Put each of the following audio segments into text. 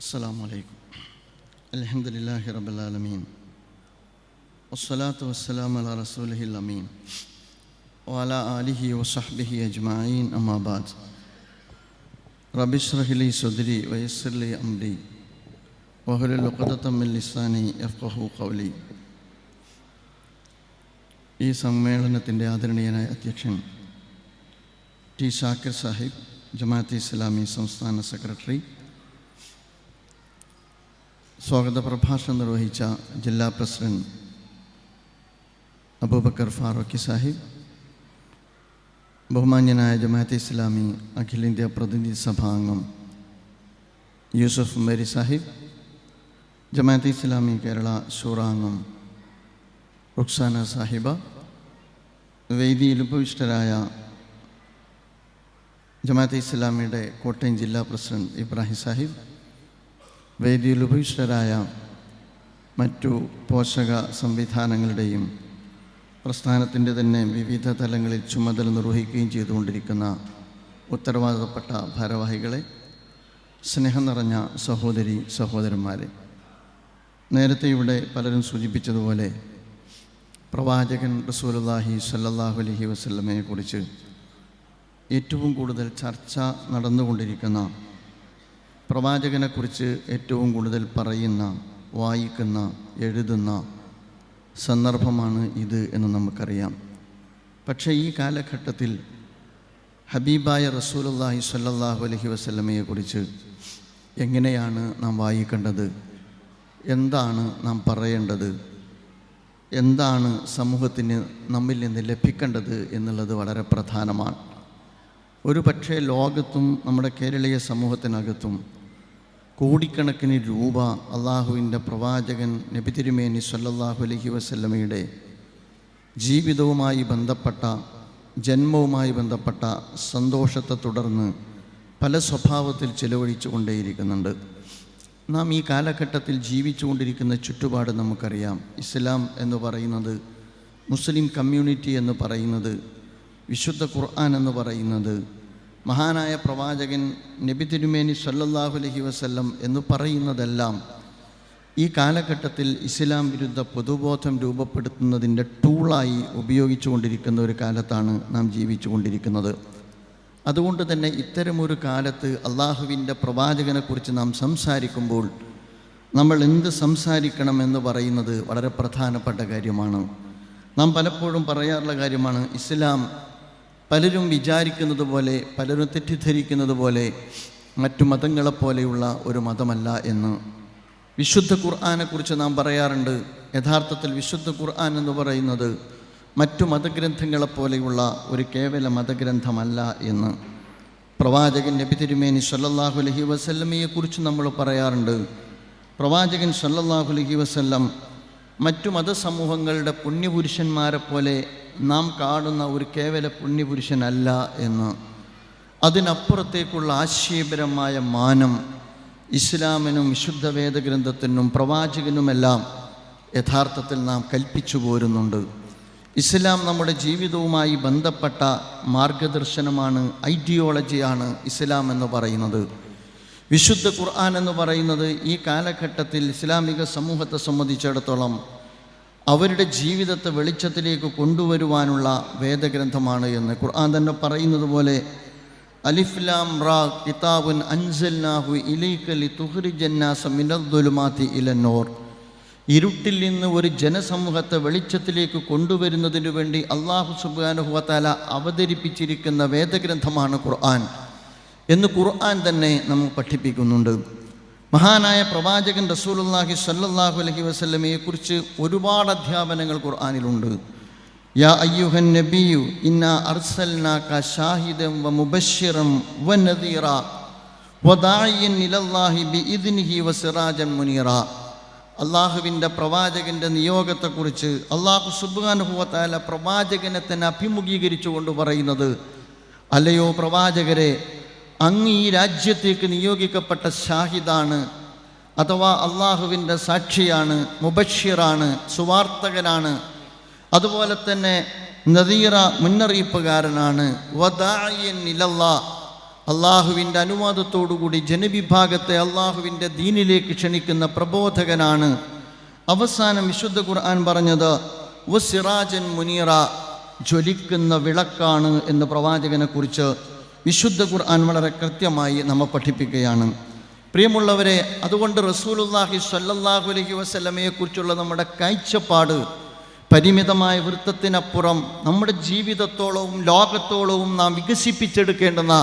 السلام عليكم. الحمد لله رب العالمين والصلاة والسلام على رسوله الأمين وعلى آله وصحبه أجمعين أما بعد رب اشرح لي صدري ويسر لي أمري واحلل عقدة من لساني يفقهوا قولي. ഈ സമ്മേളനത്തിൻ്റെ ആദരണീയനായ അധ്യക്ഷൻ ടി ഷാക്കിർ സാഹിബ്, ജമാഅത്തെ ഇസ്ലാമി സംസ്ഥാന സെക്രട്ടറി, സ്വാഗത പ്രഭാഷണം നിർവഹിച്ച ജില്ലാ പ്രസിഡന്റ് അബൂബക്കർ ഫാറൂഖി സാഹിബ്, ബഹുമാന്യനായ ജമാഅത്തെ ഇസ്ലാമി അഖിലേന്ത്യാ പ്രതിനിധി സഭാംഗം യൂസുഫ് മേരി സാഹിബ്, ജമാഅത്തെ ഇസ്ലാമി കേരള ശൂറാംഗം റുക്സാന സാഹിബ, വേദിയിൽ ഉപവിഷ്ടരായ ജമാഅത്തെ ഇസ്ലാമിയുടെ കോട്ടയം ജില്ലാ പ്രസിഡന്റ് ഇബ്രാഹിം സാഹിബ്, വേദിയിൽ ഉപവിഷ്ടരായ മറ്റു പോഷക സംവിധാനങ്ങളുടെയും പ്രസ്ഥാനത്തിൻ്റെ തന്നെ വിവിധ തലങ്ങളിൽ ചുമതല നിർവഹിക്കുകയും ചെയ്തുകൊണ്ടിരിക്കുന്ന ഉത്തരവാദിത്തപ്പെട്ട ഭാരവാഹികളെ, സ്നേഹം നിറഞ്ഞ സഹോദരി സഹോദരന്മാരെ, നേരത്തെ ഇവിടെ പലരും സൂചിപ്പിച്ചതുപോലെ പ്രവാചകൻ റസൂലുള്ളാഹി സ്വല്ലല്ലാഹു അലൈഹി വസല്ലമയെക്കുറിച്ച് ഏറ്റവും കൂടുതൽ ചർച്ച നടന്നുകൊണ്ടിരിക്കുന്ന, പ്രവാചകനെക്കുറിച്ച് ഏറ്റവും കൂടുതൽ പറയുന്ന, വായിക്കുന്ന, എഴുതുന്ന സന്ദർഭമാണ് ഇത് എന്ന് നമുക്കറിയാം. പക്ഷേ ഈ കാലഘട്ടത്തിൽ ഹബീബായ റസൂലുള്ളാഹി സ്വല്ലല്ലാഹു അലൈഹി വസല്ലമയെക്കുറിച്ച് എങ്ങനെയാണ് നാം വായിക്കേണ്ടത്, എന്താണ് നാം പറയേണ്ടത്, എന്താണ് സമൂഹത്തിന് നമ്മിൽ നിന്ന് ലഭിക്കേണ്ടത് എന്നുള്ളത് വളരെ പ്രധാനമാണ്. ഒരു പക്ഷേ ലോകത്തും നമ്മുടെ കേരളീയ സമൂഹത്തിനകത്തും കോടിക്കണക്കിന് രൂപ അള്ളാഹുവിൻ്റെ പ്രവാചകൻ നബി തിരുമേനി സ്വല്ലല്ലാഹു അലൈഹി വസല്ലമയുടെ ജീവിതവുമായി ബന്ധപ്പെട്ട, ജന്മവുമായി ബന്ധപ്പെട്ട സന്തോഷത്തെ തുടർന്ന് പല സ്വഭാവത്തിൽ ചിലവഴിച്ചു കൊണ്ടേയിരിക്കുന്നുണ്ട്. നാം ഈ കാലഘട്ടത്തിൽ ജീവിച്ചു കൊണ്ടിരിക്കുന്ന ചുറ്റുപാട് നമുക്കറിയാം. ഇസ്ലാം എന്ന് പറയുന്നത്, മുസ്ലിം കമ്മ്യൂണിറ്റി എന്ന് പറയുന്നത്, വിശുദ്ധ ഖുർആൻ എന്ന് പറയുന്നത്, മഹാനായ പ്രവാചകൻ നബി തിരുമേനി സ്വല്ലല്ലാഹു അലൈഹി വസല്ലം എന്ന് പറയുന്നതെല്ലാം ഈ കാലഘട്ടത്തിൽ ഇസ്ലാം വിരുദ്ധ പൊതുബോധം രൂപപ്പെടുത്തുന്നതിൻ്റെ ടൂളായി ഉപയോഗിച്ചു കൊണ്ടിരിക്കുന്ന ഒരു കാലത്താണ് നാം ജീവിച്ചു കൊണ്ടിരിക്കുന്നത്. അതുകൊണ്ട് തന്നെ ഇത്തരമൊരു കാലത്ത് അള്ളാഹുവിൻ്റെ പ്രവാചകനെക്കുറിച്ച് നാം സംസാരിക്കുമ്പോൾ നമ്മൾ എന്ത് സംസാരിക്കണം എന്ന് പറയുന്നത് വളരെ പ്രധാനപ്പെട്ട കാര്യമാണ്. നാം പലപ്പോഴും പറയാറുള്ള കാര്യമാണ്, ഇസ്ലാം പലരും വിചാരിക്കുന്നത് പോലെ, പലരും തെറ്റിദ്ധരിക്കുന്നത് പോലെ മറ്റു മതങ്ങളെപ്പോലെയുള്ള ഒരു മതമല്ല എന്ന്. വിശുദ്ധ ഖുർആനെക്കുറിച്ച് നാം പറയാറുണ്ട്, യഥാർത്ഥത്തിൽ വിശുദ്ധ ഖുർആൻ എന്ന് പറയുന്നത് മറ്റു മതഗ്രന്ഥങ്ങളെപ്പോലെയുള്ള ഒരു കേവല മതഗ്രന്ഥമല്ല എന്ന്. പ്രവാചകൻ നബി തിരുമേനി സ്വല്ലല്ലാഹു അലൈഹി വസല്ലമയെക്കുറിച്ച് നമ്മൾ പറയാറുണ്ട്, പ്രവാചകൻ സ്വല്ലല്ലാഹു അലൈഹി വസല്ലം മറ്റു മതസമൂഹങ്ങളുടെ പുണ്യപുരുഷന്മാരെ പോലെ നാം കാണുന്ന ഒരു കേവല പുണ്യപുരുഷനല്ല എന്ന്. അതിനപ്പുറത്തേക്കുള്ള ആശയപരമായ മാനം ഇസ്ലാമിനും വിശുദ്ധ വേദഗ്രന്ഥത്തിനും പ്രവാചകനുമെല്ലാം യഥാർത്ഥത്തിൽ നാം കൽപ്പിച്ചു പോരുന്നുണ്ട്. ഇസ്ലാം നമ്മുടെ ജീവിതവുമായി ബന്ധപ്പെട്ട മാർഗദർശനമാണ്, ഐഡിയോളജിയാണ് ഇസ്ലാം എന്ന് പറയുന്നത്. വിശുദ്ധ ഖുർആൻ എന്ന് പറയുന്നത് ഈ കാലഘട്ടത്തിൽ ഇസ്ലാമിക സമൂഹത്തെ സംബന്ധിച്ചിടത്തോളം അവരുടെ ജീവിതത്തെ വെളിച്ചത്തിലേക്ക് കൊണ്ടുവരുവാനുള്ള വേദഗ്രന്ഥമാണ് എന്ന് ഖുർആൻ തന്നെ പറയുന്നത് പോലെ, അലിഫ് ലാം റാ കിതാബുൻ അൻസൽനാഹു ഇലൈക ലിതുഖ്രിജന്നാസ മിനദ്ദുലുമാതി ഇലന്നൂർ. ഇരുട്ടിൽ നിന്ന് ഒരു ജനസമൂഹത്തെ വെളിച്ചത്തിലേക്ക് കൊണ്ടുവരുന്നതിനു വേണ്ടി അല്ലാഹു സുബ്ഹാനഹു വ തആല അവതരിപ്പിച്ചിരിക്കുന്ന വേദഗ്രന്ഥമാണ് ഖുർആൻ എന്ന് ഖുർആൻ തന്നെ നമുക്ക് പഠിപ്പിക്കുന്നുണ്ട്. മഹാനായ പ്രവാചകൻ റസൂലുള്ളാഹി സ്വല്ലല്ലാഹു അലൈഹി വസല്ലമയെക്കുറിച്ച് ഒരുപാട് അധ്യാപനങ്ങൾ ഖുർആനിലുണ്ട്. യാ അയ്യുഹൻ നബിയു ഇന്നാ അർസൽനാക ഷാഹിദൻ വ മുബശ്ശിറൻ വ നദീറ വ ദാഇയൻ ഇലല്ലാഹി ബിഇദ്നിഹി വ സിറാജൻ മുനീറ. അള്ളാഹുവിൻ്റെ പ്രവാചകൻ്റെ നിയോഗത്തെക്കുറിച്ച് അള്ളാഹു സുബ്ഹാനഹു വ തആല പ്രവാചകനെ തന്നെ അഭിമുഖീകരിച്ചു കൊണ്ട് പറയുന്നത്, അല്ലയോ പ്രവാചകരെ, അങ്ങ് ഈ രാജ്യത്തേക്ക് നിയോഗിക്കപ്പെട്ട ഷാഹിദാണ്, അഥവാ അള്ളാഹുവിൻ്റെ സാക്ഷിയാണ്, മുബശ്ശിറാണ്, സുവാർത്തകനാണ്, അതുപോലെ തന്നെ നദീറ മുന്നറിയിപ്പുകാരനാണ്, വദാഇയൻ ഇലല്ലാഹ് അള്ളാഹുവിൻ്റെ അനുവാദത്തോടുകൂടി ജനവിഭാഗത്തെ അള്ളാഹുവിൻ്റെ ദീനിലേക്ക് ക്ഷണിക്കുന്ന പ്രബോധകനാണ്. അവസാനം വിശുദ്ധ ഖുർആൻ പറഞ്ഞത് വസിറാജൻ മുനീറ, ജ്വലിക്കുന്ന വിളക്കാണ് എന്ന് പ്രവാചകനെക്കുറിച്ച് വിശുദ്ധ ഖുർആൻ വളരെ കൃത്യമായി നമ്മെ പഠിപ്പിക്കുകയാണ്. പ്രിയമുള്ളവരെ, അതുകൊണ്ട് റസൂലുള്ളാഹി സ്വല്ലല്ലാഹു അലൈഹി വസല്ലമയെക്കുറിച്ചുള്ള നമ്മുടെ കാഴ്ചപ്പാട് പരിമിതമായ വൃത്തത്തിനപ്പുറം നമ്മുടെ ജീവിതത്തോളവും ലോകത്തോളവും നാം വികസിപ്പിച്ചെടുക്കേണ്ടുന്ന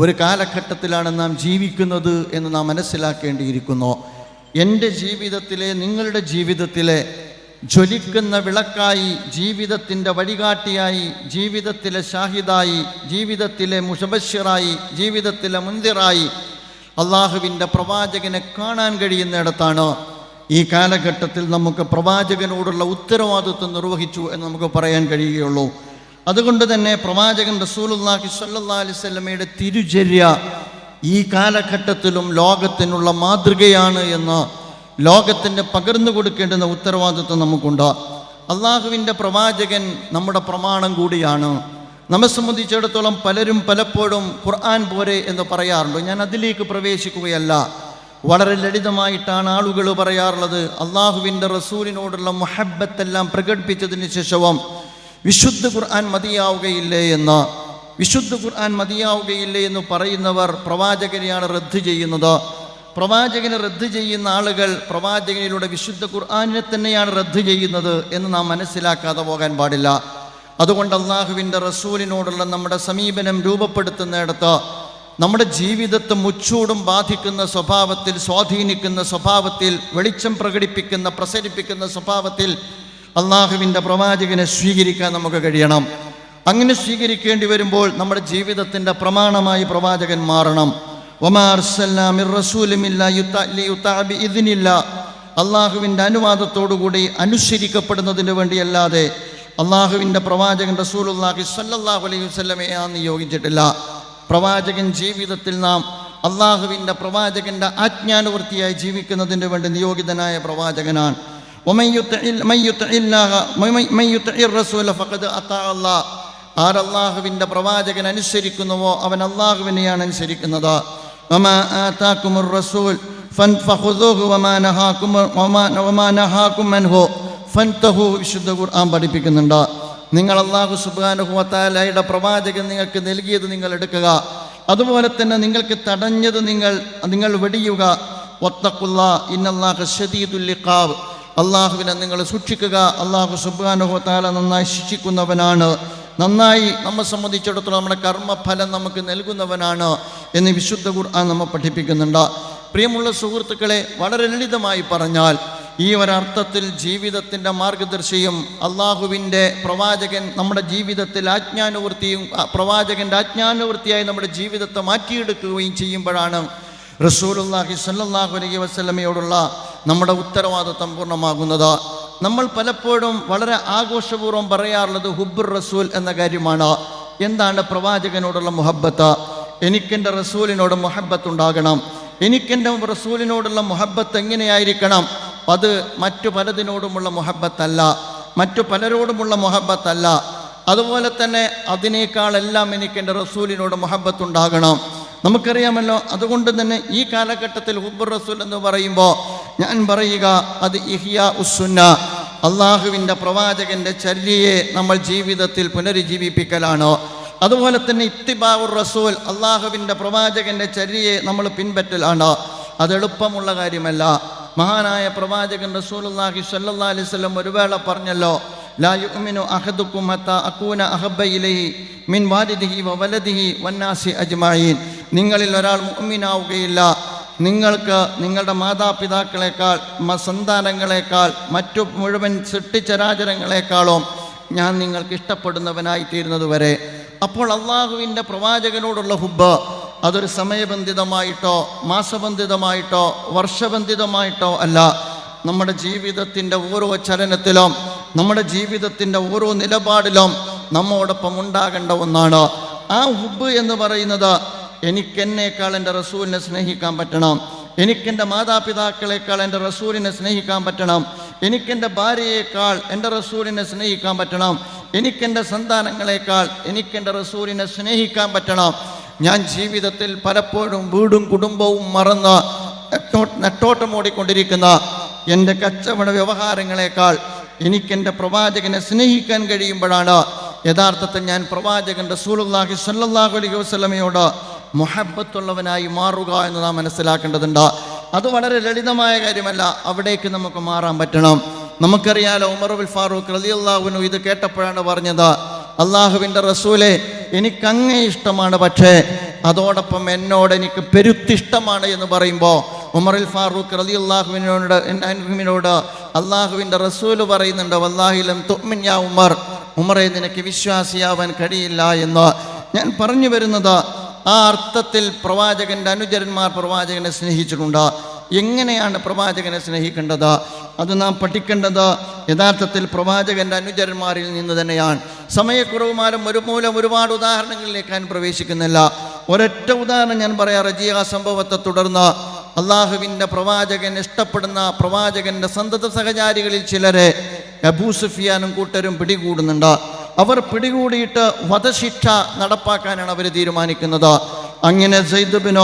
ഒരു കാലഘട്ടത്തിലാണ് നാം ജീവിക്കുന്നത് എന്ന് നാം മനസ്സിലാക്കേണ്ടിയിരിക്കുന്നു. എൻ്റെ ജീവിതത്തിലെ, നിങ്ങളുടെ ജീവിതത്തിലെ ജ്വലിക്കുന്ന വിളക്കായി, ജീവിതത്തിൻ്റെ വഴികാട്ടിയായി, ജീവിതത്തിലെ ഷാഹിദായി, ജീവിതത്തിലെ മുബശ്ശിറായി, ജീവിതത്തിലെ മുൻദിറായി അള്ളാഹുവിൻ്റെ പ്രവാചകനെ കാണാൻ കഴിയുന്നിടത്താണ് ഈ കാലഘട്ടത്തിൽ നമുക്ക് പ്രവാചകനോടുള്ള ഉത്തരവാദിത്വം നിർവഹിച്ചു എന്ന് നമുക്ക് പറയാൻ കഴിയുകയുള്ളൂ. അതുകൊണ്ട് തന്നെ പ്രവാചകൻ റസൂലുള്ളാഹി സ്വല്ലല്ലാഹു അലൈഹി വസല്ലമയുടെ തിരുചര്യ ഈ കാലഘട്ടത്തിലും ലോകത്തിനുള്ള മാതൃകയാണ് എന്ന് ലോകത്തിന് പകർന്നു കൊടുക്കേണ്ടുന്ന ഉത്തരവാദിത്വം നമുക്കുണ്ട്. അള്ളാഹുവിൻ്റെ പ്രവാചകൻ നമ്മുടെ പ്രമാണം കൂടിയാണ്. നമ്മെ സംബന്ധിച്ചിടത്തോളം പലരും പലപ്പോഴും ഖുർആൻ പോരെ എന്ന് പറയാറുണ്ട്. ഞാൻ അതിലേക്ക് പ്രവേശിക്കുകയല്ല. വളരെ ലളിതമായിട്ടാണ് ആളുകൾ പറയാറുള്ളത്, അള്ളാഹുവിൻ്റെ റസൂലിനോടുള്ള മുഹബ്ബത്തെല്ലാം പ്രകടിപ്പിച്ചതിന് ശേഷവും വിശുദ്ധ ഖുർആൻ മതിയാവുകയില്ലേ എന്ന്. വിശുദ്ധ ഖുർആൻ മതിയാവുകയില്ലേ എന്ന് പറയുന്നവർ പ്രവാചകനെയാണ് റദ്ദ് ചെയ്യുന്നത്. പ്രവാചകനെ റദ്ദ് ചെയ്യുന്ന ആളുകൾ പ്രവാചകനിലൂടെ വിശുദ്ധ ഖുർആനിനെ തന്നെയാണ് റദ്ദ് ചെയ്യുന്നത് എന്ന് നാം മനസ്സിലാക്കാതെ പോകാൻ പാടില്ല. അതുകൊണ്ട് അള്ളാഹുവിൻ്റെ റസൂലിനോടുള്ള നമ്മുടെ സമീപനം രൂപപ്പെടുത്തുന്നിടത്ത് നമ്മുടെ ജീവിതത്തെ മുച്ചൂടും ബാധിക്കുന്ന സ്വഭാവത്തിൽ, സ്വാധീനിക്കുന്ന സ്വഭാവത്തിൽ, വെളിച്ചം പ്രകടിപ്പിക്കുന്ന, പ്രസരിപ്പിക്കുന്ന സ്വഭാവത്തിൽ അള്ളാഹുവിൻ്റെ പ്രവാചകനെ സ്വീകരിക്കാൻ നമുക്ക് കഴിയണം. അങ്ങനെ സ്വീകരിക്കേണ്ടി വരുമ്പോൾ നമ്മുടെ ജീവിതത്തിൻ്റെ പ്രമാണമായി പ്രവാചകൻ മാറണം. വമാ അർസൽനാ മിർ റസൂലിൻ ഇല്ലാ ലിയുതഅ ബിഇദ്നില്ലാ, അള്ളാഹുവിൻ്റെ അനുവാദത്തോടുകൂടി അനുസരിക്കപ്പെടുന്നതിന് വേണ്ടിയല്ലാതെ അള്ളാഹുവിൻ്റെ പ്രവാചകൻ റസൂലുള്ളാഹി സ്വല്ലല്ലാഹു അലൈഹി വസല്ലമയെ നിയോഗിച്ചിട്ടില്ല. പ്രവാചകൻ ജീവിതത്തിൽ നാം അള്ളാഹുവിൻ്റെ പ്രവാചകൻ്റെ ആജ്ഞാനുവൃത്തിയായി ജീവിക്കുന്നതിന് വേണ്ടി നിയോഗിതനായ പ്രവാചകനാണ്. ആരല്ലാഹുവിൻ്റെ പ്രവാചകൻ അനുസരിക്കുന്നുവോ അവൻ അള്ളാഹുവിനെയാണ് അനുസരിക്കുന്നത്. വിശുദ്ധ ഖുർആൻ പഠിപ്പിക്കുന്നുണ്ട്, നിങ്ങൾ അല്ലാഹു സുബ്ഹാനഹു വ തആലയുടെ പ്രവാചകൻ നിങ്ങൾക്ക് നൽകിയത് നിങ്ങൾ എടുക്കുക, അതുപോലെ തന്നെ നിങ്ങൾക്ക് തടഞ്ഞത് നിങ്ങൾ വെടിയുക. വത്തഖുല്ലാ ഇന്നല്ലാഹ ശദീദുൽ ഇഖാബ്, അള്ളാഹുവിനെ നിങ്ങൾ സൂക്ഷിക്കുക. അല്ലാഹു സുബ്ഹാനഹു വ തആല നന്നായി ശിക്ഷിക്കുന്നവനാണ്, നന്നായി നമ്മെ സംബന്ധിച്ചിടത്തോളം നമ്മുടെ കർമ്മഫലം നമുക്ക് നൽകുന്നവനാണ് എന്ന് വിശുദ്ധ ഖുർആൻ നമ്മെ പഠിപ്പിക്കുന്നുണ്ട്. പ്രിയമുള്ള സുഹൃത്തുക്കളെ, വളരെ ലളിതമായി പറഞ്ഞാൽ ഈ ഒരർത്ഥത്തിൽ ജീവിതത്തിൻ്റെ മാർഗദർശിയും അള്ളാഹുവിൻ്റെ പ്രവാചകൻ നമ്മുടെ ജീവിതത്തിൽ ആജ്ഞാനുവൃത്തിയും പ്രവാചകൻ്റെ ആജ്ഞാനുവൃത്തിയായി നമ്മുടെ ജീവിതത്തെ മാറ്റിയെടുക്കുകയും ചെയ്യുമ്പോഴാണ് റസൂലുള്ളാഹി സ്വല്ലല്ലാഹു അലൈഹി വസല്ലമയോടുള്ള നമ്മുടെ ഉത്തരവാദിത്വം പൂർണ്ണമാകുന്നത്. നമ്മൾ പലപ്പോഴും വളരെ ആഘോഷപൂർവ്വം പറയാറുള്ളത് ഹുബ്ബുർ റസൂൽ എന്ന കാര്യമാണ്. എന്താണ് പ്രവാചകനോടുള്ള മുഹബ്ബത്ത്? എനിക്കെൻ്റെ റസൂലിനോട് മുഹബ്ബത്തുണ്ടാകണം. എനിക്കെൻ്റെ റസൂലിനോടുള്ള മുഹബ്ബത്ത് എങ്ങനെയായിരിക്കണം? അത് മറ്റു പലതിനോടുമുള്ള മുഹബ്ബത്തല്ല, മറ്റു പലരോടുമുള്ള മുഹബ്ബത്തല്ല. അതുപോലെ തന്നെ അതിനേക്കാളെല്ലാം എനിക്കെൻ്റെ റസൂലിനോട് മുഹബ്ബത്തുണ്ടാകണം. നമുക്കറിയാമല്ലോ. അതുകൊണ്ട് തന്നെ ഈ കാലഘട്ടത്തിൽ ഹുബ്ബുർ റസൂൽ എന്ന് പറയുമ്പോൾ ഞാൻ പറയുക അത് ഇഹ്യാ ഉസ്സുന്ന, അള്ളാഹുവിൻ്റെ പ്രവാചകൻ്റെ ചര്യയെ നമ്മൾ ജീവിതത്തിൽ പുനരുജ്ജീവിപ്പിക്കലാണ്. അതുപോലെ തന്നെ ഇത്തിബാഉർ റസൂൽ, അള്ളാഹുവിൻ്റെ പ്രവാചകൻ്റെ ചര്യയെ നമ്മൾ പിൻപറ്റലാണ്. അതെളുപ്പമുള്ള കാര്യമല്ല. മഹാനായ പ്രവാചകൻ റസൂലുള്ളാഹി സ്വല്ലല്ലാഹു അലൈഹി വസല്ലം ഒരു വേള പറഞ്ഞല്ലോ, ലാ യുഅ്മിനു അഹദുക്കും ഹത്താ അകൂന അഹബ്ബ ഇലൈഹി മിൻ വാലിദിഹി വ വലദിഹി വന്നാസി അജ്മഈൻ. നിങ്ങളിൽ ഒരാൾ മുഅ്മിനാവുകയില്ല, നിങ്ങൾക്ക് നിങ്ങളുടെ മാതാപിതാക്കളെക്കാൾ സന്താനങ്ങളെക്കാൾ മറ്റു മുഴുവൻ സൃഷ്ടിചരാചരങ്ങളെക്കാളും ഞാൻ നിങ്ങൾക്ക് ഇഷ്ടപ്പെടുന്നവനായി തീരുന്നത് വരെ. അപ്പോൾ അള്ളാഹുവിൻ്റെ പ്രവാചകനോടുള്ള ഹുബ്ബ് അതൊരു സമയബന്ധിതമായിട്ടോ മാസബന്ധിതമായിട്ടോ വർഷബന്ധിതമായിട്ടോ അല്ല. നമ്മുടെ ജീവിതത്തിൻ്റെ ഓരോ ചലനത്തിലും നമ്മുടെ ജീവിതത്തിൻ്റെ ഓരോ നിലപാടിലും നമ്മോടൊപ്പം ഉണ്ടാകേണ്ട ഒന്നാണ്. ആ ഹുബ്ബ് എന്ന് പറയുന്നത് എനിക്കെന്നേക്കാൾ എൻ്റെ റസൂലിനെ സ്നേഹിക്കാൻ പറ്റണം, എനിക്കെൻ്റെ മാതാപിതാക്കളെക്കാൾ എൻ്റെ റസൂലിനെ സ്നേഹിക്കാൻ പറ്റണം, എനിക്കെൻ്റെ ഭാര്യയേക്കാൾ എൻ്റെ റസൂലിനെ സ്നേഹിക്കാൻ പറ്റണം, എനിക്കെൻ്റെ സന്താനങ്ങളെക്കാൾ എനിക്കെൻ്റെ റസൂലിനെ സ്നേഹിക്കാൻ പറ്റണം. ഞാൻ ജീവിതത്തിൽ പലപ്പോഴും വീടും കുടുംബവും മറന്ന് നെട്ടോട്ടമോടിക്കൊണ്ടിരിക്കുന്ന എൻ്റെ കച്ചവട വ്യവഹാരങ്ങളെക്കാൾ എനിക്കെൻ്റെ പ്രവാചകനെ സ്നേഹിക്കാൻ കഴിയുമ്പോഴാണ് യഥാർത്ഥത്തിൽ ഞാൻ പ്രവാചകൻ റസൂലുള്ളാഹി സ്വല്ലല്ലാഹു അലൈഹി വസല്ലമയോട് മുഹബ്ബത്തുള്ളവനായി മാറുക എന്ന് നാം മനസ്സിലാക്കേണ്ടതുണ്ട്. അത് വളരെ ലളിതമായ കാര്യമല്ല, അവിടേക്ക് നമുക്ക് മാറാൻ പറ്റണം. നമുക്കറിയാലോ, ഉമർ ബിൻ ഫാറൂഖ് റളിയല്ലാഹു അൻഹു ഇത് കേട്ടപ്പോഴാണ് പറഞ്ഞത്, അള്ളാഹുവിൻ്റെ റസൂലെ, എനിക്കങ്ങേ ഇഷ്ടമാണ്, പക്ഷേ അതോടൊപ്പം എന്നോട് എനിക്ക് പെരുത്തിഷ്ടമാണ് എന്ന് പറയുമ്പോൾ ഉമറുൽ ഫാറൂഖ് റളിയല്ലാഹുവിനോട് അള്ളാഹുവിൻ്റെ റസൂല് പറയുന്നുണ്ട്, വല്ലാഹി ലം തുഅ്മിൻ യാ ഉമർ, ഉമറെ നിനക്ക് വിശ്വാസിയാവാൻ കഴിയില്ല എന്ന്. ഞാൻ പറഞ്ഞു വരുന്നത്, ആ അർത്ഥത്തിൽ പ്രവാചകൻ്റെ അനുചരന്മാർ പ്രവാചകനെ സ്നേഹിച്ചിട്ടുണ്ട്. എങ്ങനെയാണ് പ്രവാചകനെ സ്നേഹിക്കേണ്ടത്? അത് നാം പഠിക്കേണ്ടത് യഥാർത്ഥത്തിൽ പ്രവാചകൻ്റെ അനുചരന്മാരിൽ നിന്ന് തന്നെയാണ്. സമയക്കുറവ് മൂലം ഒരുപാട് ഉദാഹരണങ്ങളിലേക്ക് ഞാൻ പ്രവേശിക്കുന്നില്ല. ഒരൊറ്റ ഉദാഹരണം ഞാൻ പറയാം. റജിയ സംഭവത്തെ തുടർന്ന് അള്ളാഹുവിൻ്റെ പ്രവാചകൻ ഇഷ്ടപ്പെടുന്ന പ്രവാചകൻ്റെ സന്തത സഹചാരികളിൽ ചിലരെ അബൂ സുഫിയാനും കൂട്ടരും പിടികൂടുന്നുണ്ട്. അവർ പിടികൂടിയിട്ട് വധശിക്ഷ നടപ്പാക്കാനാണ് അവർ തീരുമാനിക്കുന്നത്. അങ്ങനെ സെയ്ദ് ബിൻ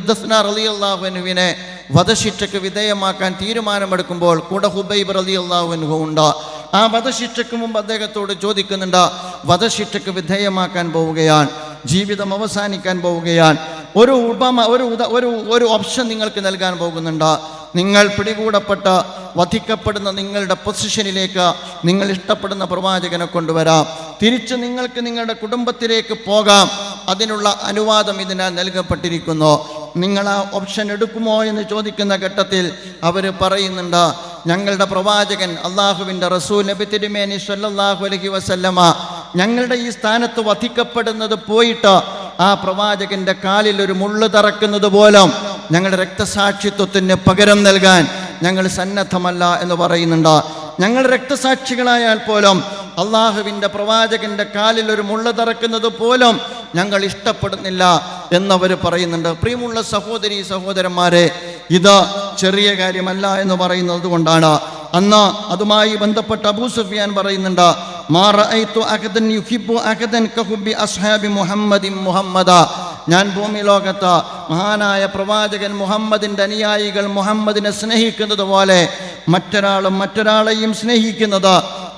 ദസ്ന റളിയല്ലാഹു അൻഹുവിനെ വധശിക്ഷയ്ക്ക് വിധേയമാക്കാൻ തീരുമാനമെടുക്കുമ്പോൾ കൂടെ ഹുബൈബ് റളിയല്ലാഹു അൻഹു ഉണ്ട്. ആ വധശിക്ഷയ്ക്ക് മുമ്പ് അദ്ദേഹത്തോട് ചോദിക്കുന്നുണ്ട്, വധശിക്ഷയ്ക്ക് വിധേയമാക്കാൻ പോവുകയാണ്, ജീവിതം അവസാനിക്കാൻ പോവുകയാണ്, ഒരു ഓപ്ഷൻ നിങ്ങൾക്ക് നൽകാൻ പോകുന്നുണ്ട്. നിങ്ങൾ പിടികൂടപ്പെട്ട വധിക്കപ്പെടുന്ന നിങ്ങളുടെ പൊസിഷനിലേക്ക് നിങ്ങൾ ഇഷ്ടപ്പെടുന്ന പ്രവാചകനെ കൊണ്ടുവരാം, തിരിച്ച് നിങ്ങൾക്ക് നിങ്ങളുടെ കുടുംബത്തിലേക്ക് പോകാം, അതിനുള്ള അനുവാദം ഇതിനാൽ നൽകപ്പെട്ടിരിക്കുന്നു. നിങ്ങൾ ആ ഓപ്ഷൻ എടുക്കുമോ എന്ന് ചോദിക്കുന്ന ഘട്ടത്തിൽ അവർ പറയുന്നുണ്ട്, ഞങ്ങളുടെ പ്രവാചകൻ അള്ളാഹുവിൻ്റെ റസൂൽ നബി തിരുമേനി സ്വല്ലല്ലാഹു അലൈഹി വസല്ലമ ഞങ്ങളുടെ ഈ സ്ഥാനത്ത് വധിക്കപ്പെടുന്നത് പോയിട്ട് ആ പ്രവാചകന്റെ കാലിൽ ഒരു മുള്ളു തറക്കുന്നത് പോലും ഞങ്ങളുടെ രക്തസാക്ഷിത്വത്തിന് പകരം നൽകാൻ ഞങ്ങൾ സന്നദ്ധമല്ല എന്ന് പറയുന്നുണ്ട്. ഞങ്ങൾ രക്തസാക്ഷികളായാൽ പോലും അള്ളാഹുവിൻ്റെ പ്രവാചകന്റെ കാലിൽ ഒരു മുള്ളു തറക്കുന്നത് പോലും ഞങ്ങൾ ഇഷ്ടപ്പെടുന്നില്ല എന്നവർ പറയുന്നുണ്ട്. പ്രിയമുള്ള സഹോദരീ സഹോദരന്മാരെ, ഇത് ചെറിയ കാര്യമല്ല എന്ന് പറയുന്നത് കൊണ്ടാണ് അന്ന് അതുമായി ബന്ധപ്പെട്ട് അബൂ സുഫിയാൻ പറയുന്നുണ്ട്, മാ റഅയ്തു അഹദൻ യുഹിബ്ബു അഹദൻ കഹുബ്ബി അസ്ഹാബി മുഹമ്മദിൻ മുഹമ്മദ. ഞാൻ ഭൂമി ലോകത്ത് മഹാനായ പ്രവാചകൻ മുഹമ്മദിൻ്റെ അനുയായികൾ മുഹമ്മദിനെ സ്നേഹിക്കുന്നത് പോലെ മറ്റൊരാളെയും സ്നേഹിക്കുന്നത്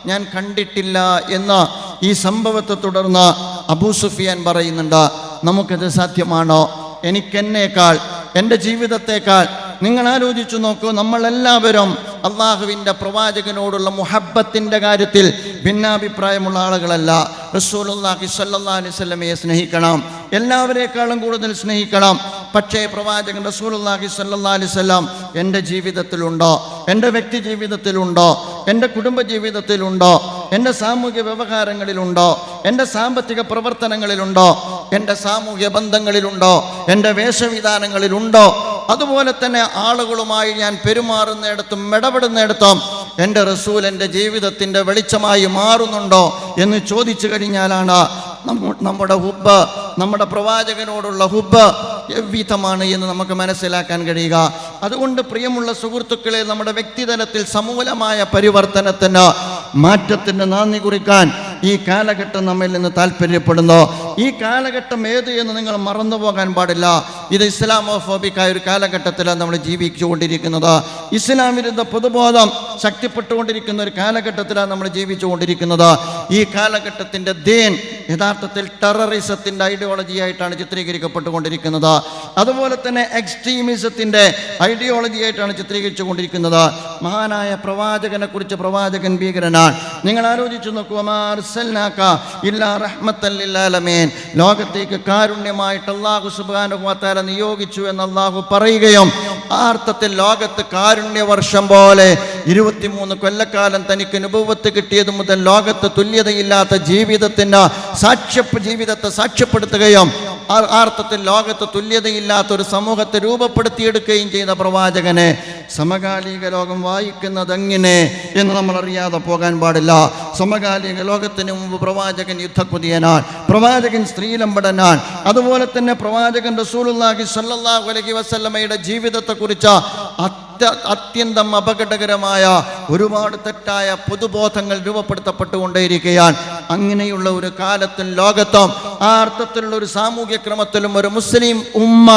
ഞാൻ കണ്ടിട്ടില്ല എന്ന് ഈ സംഭവത്തെ തുടർന്ന് അബൂ സുഫിയാൻ പറയുന്നുണ്ട്. നമുക്കത് സാധ്യമാണോ? എനിക്കെന്നേക്കാൾ എൻ്റെ ജീവിതത്തേക്കാൾ നിങ്ങൾ ആലോചിച്ചു നോക്കൂ, നമ്മളെല്ലാവരും അള്ളാഹുവിൻ്റെ പ്രവാചകനോടുള്ള മുഹബ്ബത്തിൻ്റെ കാര്യത്തിൽ ഭിന്നാഭിപ്രായമുള്ള ആളുകളല്ല. റസൂലുള്ളാഹി സ്വല്ലല്ലാഹു അലൈഹി വസല്ലമയെ സ്നേഹിക്കണം, എല്ലാവരേക്കാളും കൂടുതൽ സ്നേഹിക്കണം. പക്ഷേ പ്രവാചകൻ റസൂലുള്ളാഹി സ്വല്ലല്ലാഹു അലൈഹി വസല്ലം എൻ്റെ ജീവിതത്തിലുണ്ടോ, എൻ്റെ വ്യക്തി ജീവിതത്തിലുണ്ടോ, എൻ്റെ കുടുംബ ജീവിതത്തിലുണ്ടോ, എൻ്റെ സാമൂഹ്യ വ്യവഹാരങ്ങളിലുണ്ടോ, എൻ്റെ സാമ്പത്തിക പ്രവർത്തനങ്ങളിലുണ്ടോ, എൻ്റെ സാമൂഹ്യ ബന്ധങ്ങളിലുണ്ടോ, എൻ്റെ വേഷവിധാനങ്ങളിലുണ്ടോ, അതുപോലെ തന്നെ ആളുകളുമായി ഞാൻ പെരുമാറുന്നിടത്തും ഇടപെടുന്നിടത്തും എൻ്റെ റസൂൽ എൻ്റെ ജീവിതത്തിൻ്റെ വെളിച്ചമായി മാറുന്നുണ്ടോ എന്ന് ചോദിച്ചു കഴിഞ്ഞാലാണ് നമ്മുടെ ഹുബ്ബ്, നമ്മുടെ പ്രവാചകനോടുള്ള ഹുബ്ബ് എவ்விധമാണ് എന്ന് നമുക്ക് മനസ്സിലാക്കാൻ കഴിയുക. അതുകൊണ്ട് പ്രിയമുള്ള സുഹൃത്തുക്കളെ, നമ്മുടെ വ്യക്തിതലത്തിൽ സമൂലമായ പരിവർത്തനത്തിന്, മാറ്റത്തിന് നാന്ദി കുറിക്കാൻ ഈ കാലഘട്ടം നമ്മിൽ നിന്ന് താല്പര്യപ്പെടുന്നു. ഈ കാലഘട്ടം ഏത് എന്ന് നിങ്ങൾ മറന്നുപോകാൻ പാടില്ല. ഇത് ഇസ്ലാമോഫോബിക്കായ ഒരു കാലഘട്ടത്തിലാണ് നമ്മൾ ജീവിച്ചുകൊണ്ടിരിക്കുന്നത്. ഇസ്ലാം വിരുദ്ധ പൊതുബോധം ശക്തിപ്പെട്ടുകൊണ്ടിരിക്കുന്ന ഒരു കാലഘട്ടത്തിലാണ് നമ്മൾ ജീവിച്ചുകൊണ്ടിരിക്കുന്നത്. ഈ കാലഘട്ടത്തിൻ്റെ ദീൻ യഥാർത്ഥത്തിൽ ടെററിസത്തിൻ്റെ ഐഡിയോളജിയായിട്ടാണ് ചിത്രീകരിക്കപ്പെട്ടുകൊണ്ടിരിക്കുന്നത്. അതുപോലെ തന്നെ എക്സ്ട്രീമിസത്തിൻ്റെ ഐഡിയോളജിയായിട്ടാണ് ചിത്രീകരിച്ചു കൊണ്ടിരിക്കുന്നത്. മഹാനായ പ്രവാചകനെ കുറിച്ച് പ്രവാചകൻ ഭീകരനാണ്. നിങ്ങൾ ആലോചിച്ചു നോക്കൂ, ലോകത്തേക്ക് കാരുണ്യമായിട്ട് അല്ലാഹു സുബ്ഹാനഹു വ തആല നിയോഗിച്ചു എന്ന് അല്ലാഹു പറയുകയും ആ അർത്ഥത്തിൽ ലോകത്ത് കാരുണ്യവർഷം പോലെ 23 കൊല്ലക്കാലം തനിക്ക് നുബുവത്ത് കിട്ടിയത് മുതൽ ലോകത്ത് തുല്യതയില്ലാത്ത ജീവിതത്തെ സാക്ഷ്യപ്പെടുത്തുകയും ആ അർത്ഥത്തിൽ ലോകത്ത് തുല്യതയില്ലാത്ത ഒരു സമൂഹത്തെ രൂപപ്പെടുത്തിയെടുക്കുകയും ചെയ്ത പ്രവാചകനെ സമകാലിക ലോകം വായിക്കുന്നതെങ്ങനെ എന്ന് നമ്മൾ അറിയാതെ പോകാൻ പാടില്ല. സമകാലിക ലോകത്തിന് മുമ്പ് പ്രവാചകൻ യുദ്ധക്കുതിയനാൻ, പ്രവാചകൻ സ്ത്രീലമ്പടനാൻ. അതുപോലെ തന്നെ പ്രവാചകൻ റസൂലുള്ളാഹി സ്വല്ലല്ലാഹു അലൈഹി വസല്ലമയുടെ ജീവിതത്തെക്കുറിച്ച് അത്യന്തം അപകടകരമായ ഒരുപാട് തെറ്റായ പൊതുബോധങ്ങൾ രൂപപ്പെടുത്തപ്പെട്ടുകൊണ്ടേയിരിക്കുകയാണ്. അങ്ങനെയുള്ള ഒരു കാലത്തും ലോകത്തും ആ അർത്ഥത്തിലുള്ള ഒരു സാമൂഹ്യ ക്രമത്തിലും ഒരു മുസ്ലിം ഉമ്മ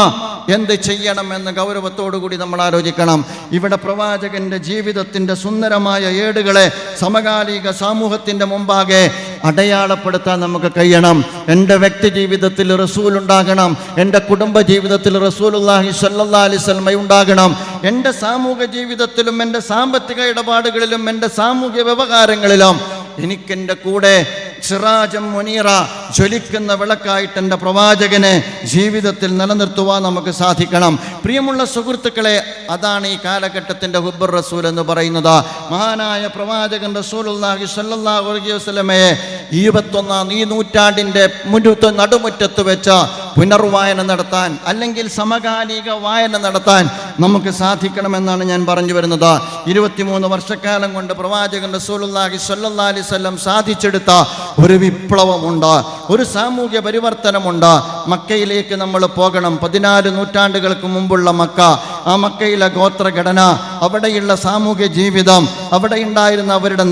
എന്ത് ചെയ്യണമെന്ന് ഗൗരവത്തോടു കൂടി നമ്മൾ ആലോചിക്കണം. ഇവിടെ പ്രവാചകന്റെ ജീവിതത്തിന്റെ സുന്ദരമായ ഏടുകളെ സമകാലിക സമൂഹത്തിന്റെ മുമ്പാകെ അടയാളപ്പെടുത്താൻ നമുക്ക് കഴിയണം. എൻ്റെ വ്യക്തി ജീവിതത്തിൽ റസൂൽ ഉണ്ടാകണം, എൻ്റെ കുടുംബ ജീവിതത്തിൽ റസൂലുള്ളാഹി സ്വല്ലല്ലാഹി അലൈഹി വസല്ലം ഉണ്ടാകണം, എൻ്റെ സാമൂഹിക ജീവിതത്തിലും എൻ്റെ സാമ്പത്തിക ഇടപാടുകളിലും എൻ്റെ സാമൂഹിക വ്യവഹാരങ്ങളിലും എനിക്കെൻ്റെ കൂടെ സിറാജം മുനീറ ജ്വലിക്കുന്ന വിളക്കായിട്ട് എൻ്റെ പ്രവാചകനെ ജീവിതത്തിൽ നിലനിർത്തുവാൻ നമുക്ക് സാധിക്കണം. പ്രിയമുള്ള സുഹൃത്തുക്കളെ, അതാണ് ഈ കാലഘട്ടത്തിൻ്റെ ഹുബ്ബുർ റസൂൽ എന്ന് പറയുന്നത്. മഹാനായ പ്രവാചകൻ റസൂലുള്ളാഹി സ്വല്ലല്ലാഹു അലൈഹി വസല്ലമയെ 21ാം ഈ നൂറ്റാണ്ടിൻ്റെ നടുമുറ്റത്ത് വെച്ച് പുനർവായന നടത്താൻ, അല്ലെങ്കിൽ സമകാലിക വായന നടത്താൻ നമുക്ക് സാധിക്കണമെന്നാണ് ഞാൻ പറഞ്ഞു വരുന്നത്. 23 വർഷക്കാലം കൊണ്ട് പ്രവാചകൻ റസൂലുള്ളാഹി സ്വല്ലല്ലാഹി അലൈഹി വസല്ലം സാധിച്ചെടുത്ത ഒരു വിപ്ലവമുണ്ട്, ഒരു സാമൂഹ്യ പരിവർത്തനമുണ്ട്. മക്കയിലേക്ക് നമ്മൾ പോകണം. 14 നൂറ്റാണ്ടുകൾക്ക് മുമ്പുള്ള മക്ക, ആ മക്കയിലെ ഗോത്രഘടന, അവിടെയുള്ള സാമൂഹ്യ ജീവിതം, അവിടെ ഉണ്ടായിരുന്ന അവരുടെ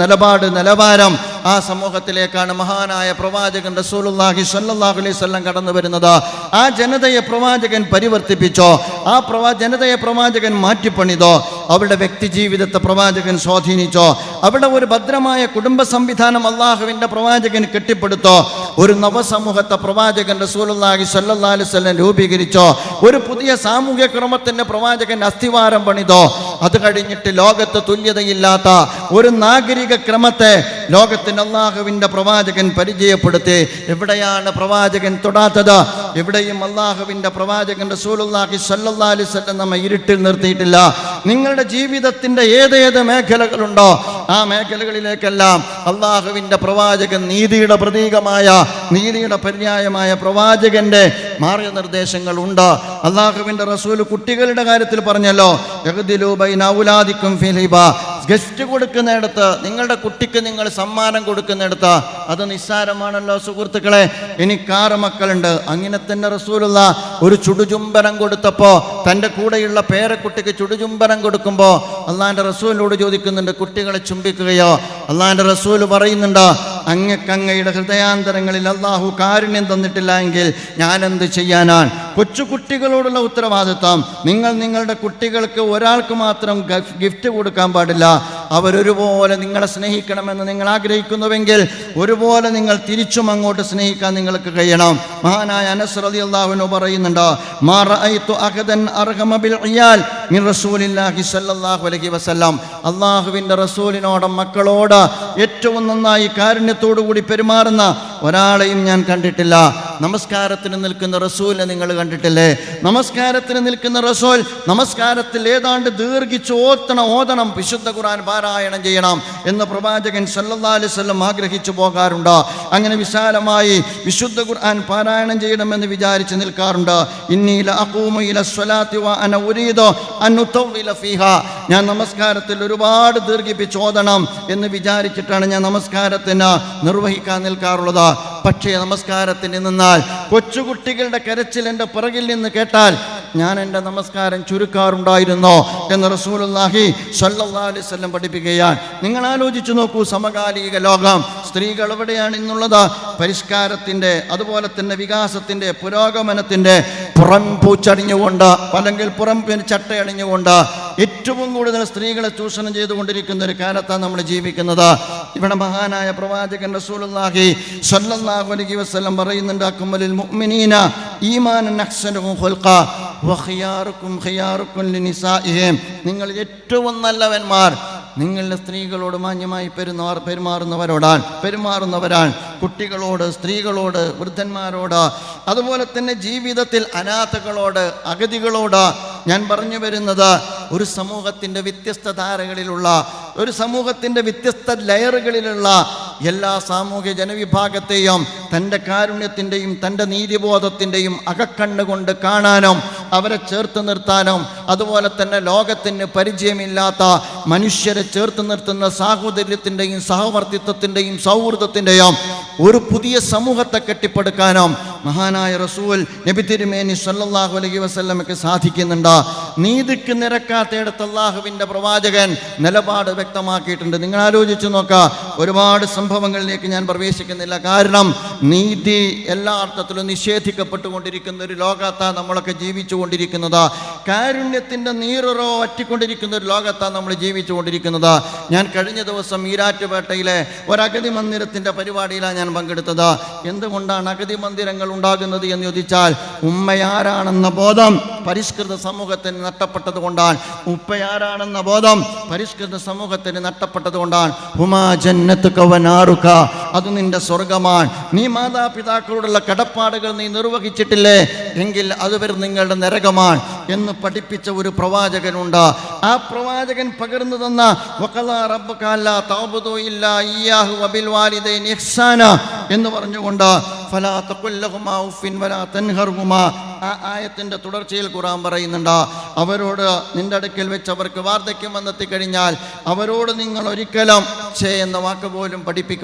നിലവാരം, ആ സമൂഹത്തിലേക്കാണ് മഹാനായ പ്രവാചകൻ റസൂലുള്ളാഹി സ്വല്ലല്ലാഹു അലൈഹി വസല്ലം കടന്നു വരുന്നത്. ആ ജനതയെ പ്രവാചകൻ പരിവർത്തിപ്പിച്ചോ, ആ ജനതയെ പ്രവാചകൻ മാറ്റിപ്പണിതോ, അവരുടെ വ്യക്തി ജീവിതത്തെ പ്രവാചകൻ സ്വാധീനിച്ചോ, അവിടെ ഒരു ഭദ്രമായ കുടുംബ സംവിധാനം അള്ളാഹുവിൻ്റെ പ്രവാചകൻ കെട്ടിപ്പടുത്തോ, ഒരു നവസമൂഹത്തെ പ്രവാചകൻ റസൂലുള്ളാഹി സ്വല്ലല്ലാഹി അലൈഹി വസല്ലം രൂപീകരിച്ചോ, ഒരു പുതിയ സാമൂഹ്യ ക്രമത്തിൻ്റെ പ്രവാചകൻ അസ്ഥിവാരം പണിതോ. അത് കഴിഞ്ഞിട്ട് ലോകത്ത് തുല്യതയില്ലാത്ത ഒരു നാഗരിക ക്രമത്തെ ലോകത്തിന് അള്ളാഹുവിൻ്റെ പ്രവാചകൻ പരിചയപ്പെടുത്തി. എവിടെയാണ് പ്രവാചകൻ തൊടാത്തത്? എവിടെയും അള്ളാഹുവിൻ്റെ പ്രവാചകൻ റസൂലുള്ളാഹി സ്വല്ലല്ലാഹി അലൈഹി വസല്ലം നമ്മെ ഇരുട്ടിൽ നിർത്തിയിട്ടില്ല. നിങ്ങളുടെ ജീവിതത്തിൻ്റെ ഏതേത് മേഖലകളുണ്ടോ ആ മേഖലകളിലേക്കെല്ലാം അള്ളാഹുവിൻ്റെ പ്രവാചകൻ, നീതിയുടെ പ്രതീകമായ, നീതിയുടെ പര്യായമായ പ്രവാചകന്റെ മാർഗനിർദ്ദേശങ്ങൾ ഉണ്ട്. അള്ളാഹുവിൻ്റെ റസൂൽ കുട്ടികളുടെ കാര്യത്തിൽ പറഞ്ഞല്ലോ, യഗ്ദിലൂ ബൈന ഔലാദിക്കും ഫിൽ ഹിബ. ഗസ്റ്റ് കൊടുക്കുന്നിടത്ത്, നിങ്ങളുടെ കുട്ടിക്ക് നിങ്ങൾ സമ്മാനം കൊടുക്കുന്നിടത്ത് അത് നിസ്സാരമാണല്ലോ സുഹൃത്തുക്കളെ. എനിക്ക് 6 മക്കളുണ്ട്. അങ്ങനെ തന്നെ റസൂലുള്ള ഒരു ചുടുചുംബനം കൊടുത്തപ്പോൾ, തൻ്റെ കൂടെയുള്ള പേരക്കുട്ടിക്ക് ചുടുചുംബനം കൊടുക്കുമ്പോൾ അള്ളാഹിൻ്റെ റസൂലിനോട് ചോദിക്കുന്നുണ്ട്, കുട്ടികളെ ചുംബിക്കുകയോ? അള്ളാഹിൻ്റെ റസൂൽ പറയുന്നുണ്ട്, അങ്ങയുടെ ഹൃദയാന്തരങ്ങളിൽ അള്ളാഹു കാരുണ്യം തന്നിട്ടില്ല എങ്കിൽ ഞാൻ എന്ത് ചെയ്യാനാണ്? കൊച്ചുകുട്ടികളോടുള്ള ഉത്തരവാദിത്വം, നിങ്ങൾ നിങ്ങളുടെ കുട്ടികൾക്ക് ഒരാൾക്ക് മാത്രം ഗിഫ്റ്റ് കൊടുക്കാൻ പാടില്ല. അവരൊരുപോലെ നിങ്ങളെ സ്നേഹിക്കണമെന്ന് നിങ്ങൾ ആഗ്രഹിക്കുന്നുവെങ്കിൽ ഒരുപോലെ നിങ്ങൾ തിരിച്ചും അങ്ങോട്ട് സ്നേഹിക്കാൻ നിങ്ങൾക്ക് കഴിയണം. മഹാനായ അനസ് റളിയല്ലാഹു അൻഹു പറയുന്നുണ്ട്, മാ റഅയ്തു അഹദൻ അർഹമ ബിൽ ഇയാൽ മിൻ റസൂലില്ലാഹി സ്വല്ലല്ലാഹു അലൈഹി വസല്ലം. അല്ലാഹുവിൻ്റെ റസൂലിനോട്, മക്കളോട് ഏറ്റവും നന്നായി കാരുണ്യത്തോടു കൂടി പെരുമാറുന്ന ഒരാളെയും ഞാൻ കണ്ടിട്ടില്ല. നമസ്കാരത്തിന് നിൽക്കുന്ന റസൂലിനെ നിങ്ങൾ കണ്ടിട്ടില്ലേ? നമസ്കാരത്തിന് നിൽക്കുന്ന റസൂൽ നമസ്കാരത്തിൽ ഏതാണ്ട് ദീർഘിച്ച് ഓതണം, വിശുദ്ധ ഖുർആൻ പാരായണം ചെയ്യണം എന്ന് പ്രവാചകൻ സല്ലല്ലാഹു അലൈഹി വസല്ലം ആഗ്രഹിച്ചു പോകാറുണ്ട്. അങ്ങനെ വിശാലമായി വിശുദ്ധ ഖുർആൻ പാരായണം ചെയ്യണമെന്ന് വിചാരിച്ച് നിൽക്കാറുണ്ട്. ഇന്നി ലഅഖൂമു ഇല സ്വലാത്തി വ അന ഉരീദു അൻ ഉതവ്വില ഫീഹാ. ഞാൻ നമസ്കാരത്തിൽ ഒരുപാട് ദീർഘിപ്പിച്ച് ഓതണം എന്ന് വിചാരിച്ചിട്ടാണ് ഞാൻ നമസ്കാരത്തിന് നിർവഹിക്കാൻ നിൽക്കാറുള്ളത്. പക്ഷേ നമസ്കാരത്തിന് നിന്നാൽ കൊച്ചുകുട്ടികളുടെ കരച്ചിൽ എൻ്റെ പിറകിൽ നിന്ന് കേട്ടാൽ ഞാൻ എൻ്റെ നമസ്കാരം ചുരുക്കാറുണ്ടായിരുന്നോ എന്ന് റസൂലുള്ളാഹി സ്വല്ലല്ലാഹു അലൈഹി വസല്ലം പഠിപ്പിക്കുകയാണ്. നിങ്ങൾ ആലോചിച്ചു നോക്കൂ, സമകാലിക ലോകം, സ്ത്രീകൾ എവിടെയാണ് ഇന്നുള്ളത്? പരിഷ്കാരത്തിൻ്റെ, അതുപോലെ തന്നെ വികാസത്തിൻ്റെ, പുരോഗമനത്തിൻ്റെ പുറം പൂച്ചണിഞ്ഞുകൊണ്ട്, അല്ലെങ്കിൽ പുറം ചട്ടയണിഞ്ഞുകൊണ്ട് ഏറ്റവും കൂടുതൽ സ്ത്രീകളെ ചൂഷണം ചെയ്തുകൊണ്ടിരിക്കുന്ന ഒരു കാലത്താണ് നമ്മൾ ജീവിക്കുന്നത്. ഇവിടെ മഹാനായ പ്രവാചകൻ റസൂലുള്ളാഹി സ്വല്ലല്ലാഹു അലൈഹി വസല്ലം പറയുന്നുണ്ട്, അക്മലുൽ മുഅ്മിനീന ഈമാനൻ അഹ്സനുഹും ഖുൽഖ വഖിയാറുക്കും ഖിയാറുക്കും ലിനിസാഇഹിം. നിങ്ങൾ ഏറ്റവും നല്ലവന്മാർ നിങ്ങളുടെ സ്ത്രീകളോട് മാന്യമായി പെരുമാറുന്നവരാണ്. കുട്ടികളോട്, സ്ത്രീകളോട്, വൃദ്ധന്മാരോട്, അതുപോലെ തന്നെ ജീവിതത്തിൽ അനാഥകളോട്, അഗതികളോട്. ഞാൻ പറഞ്ഞു വരുന്നത്, ഒരു സമൂഹത്തിൻ്റെ വ്യത്യസ്ത ധാരകളിലുള്ള, ഒരു സമൂഹത്തിൻ്റെ വ്യത്യസ്ത ലെയറുകളിലുള്ള എല്ലാ സാമൂഹ്യ ജനവിഭാഗത്തെയും തൻ്റെ കാരുണ്യത്തിൻ്റെയും തൻ്റെ നീതിബോധത്തിൻ്റെയും അകക്കണ്ണുകൊണ്ട് കാണാനും അവരെ ചേർത്ത് നിർത്താനും അതുപോലെ തന്നെ ലോകത്തിന് പരിചയമില്ലാത്ത മനുഷ്യരെ ചേർത്ത് നിർത്തുന്ന സാഹോദര്യത്തിൻ്റെയും സഹവർത്തിത്വത്തിൻ്റെയും സൗഹൃദത്തിൻ്റെയും ഒരു പുതിയ സമൂഹത്തെ കെട്ടിപ്പടുക്കാനും മഹാനായ റസൂൽ നബി തിരുമേനി സല്ലല്ലാഹു അലൈഹി വസല്ലമയ്ക്ക് സാധിക്കുന്നുണ്ട്. നീതിക്ക് നിരക്കാത്തയിടത്ത് അല്ലാഹുവിൻ്റെ പ്രവാചകൻ നിലപാട് വ്യക്തമാക്കിയിട്ടുണ്ട്. നിങ്ങൾ ആലോചിച്ച് നോക്കുക. ഒരുപാട് സംഭവങ്ങളിലേക്ക് ഞാൻ പ്രവേശിക്കുന്നില്ല. കാരണം നീതി എല്ലാ അർത്ഥത്തിലും നിഷേധിക്കപ്പെട്ടുകൊണ്ടിരിക്കുന്ന ഒരു ലോകത്താണ് നമ്മളൊക്കെ ജീവിച്ചു കൊണ്ടിരിക്കുന്നത്. കാരുണ്യത്തിൻ്റെ നീറുറോ വറ്റിക്കൊണ്ടിരിക്കുന്ന ഒരു ലോകത്താണ് നമ്മൾ ജീവിച്ചു കൊണ്ടിരിക്കുന്നത്. ഞാൻ കഴിഞ്ഞ ദിവസം ഈരാറ്റുപേട്ടയിലെ ഒരഗതി മന്ദിരത്തിൻ്റെ പരിപാടിയിലാണ് ഞാൻ പങ്കെടുത്തത്. എന്തുകൊണ്ടാണ് അഗതി മന്ദിരങ്ങൾ ഉണ്ടാകുന്നത് എന്ന് ചോദിച്ചാൽ, ഉമ്മയാരാണെന്ന ബോധം പരിഷ്കൃത സമൂഹത്തിന് നഷ്ടപ്പെട്ടത് കൊണ്ടാണ്. ഉപ്പയാരാണെന്ന ബോധം പരിഷ്കൃത സമൂഹത്തിന് നഷ്ടപ്പെട്ടത് കൊണ്ടാണ്. ഹുമാ ജന്നത്തുക വനാറുക, അത് നിന്റെ സ്വർഗമാണ്. നീ മാതാപിതാക്കളോടുള്ള കടപ്പാടുകൾ നീ നിർവഹിച്ചിട്ടില്ലേ എങ്കിൽ അത് വരെ നിങ്ങളുടെ നരകമാണ് എന്ന് പഠിപ്പിച്ച ഒരു പ്രവാചകനുണ്ട്. ആ പ്രവാചകൻ പകർന്നു തന്ന വഖലാ റബ്ബുക അല്ലാ തഅബുദു ഇല്ലാ ഇയ്യാഹു വബിൽ വാലിദൈനി ഇഹ്സാന എന്ന് പറഞ്ഞുകൊണ്ട് ഫലാ തഖുൽ ലഹുമാ ഉഫിൻ വലാ തൻഹർഹുമാ, ആ ആയത്തിൻ്റെ തുടർച്ചയിൽ ഖുർആൻ പറയുന്നുണ്ട്, അവരോട് നിന്റെ അടുക്കൽ വെച്ച് അവർക്ക് വാർദ്ധക്യം വന്നെത്തിക്കഴിഞ്ഞാൽ അവരോട് നിങ്ങൾ ഒരിക്കലും ഛേ എന്ന വാക്ക് പോലും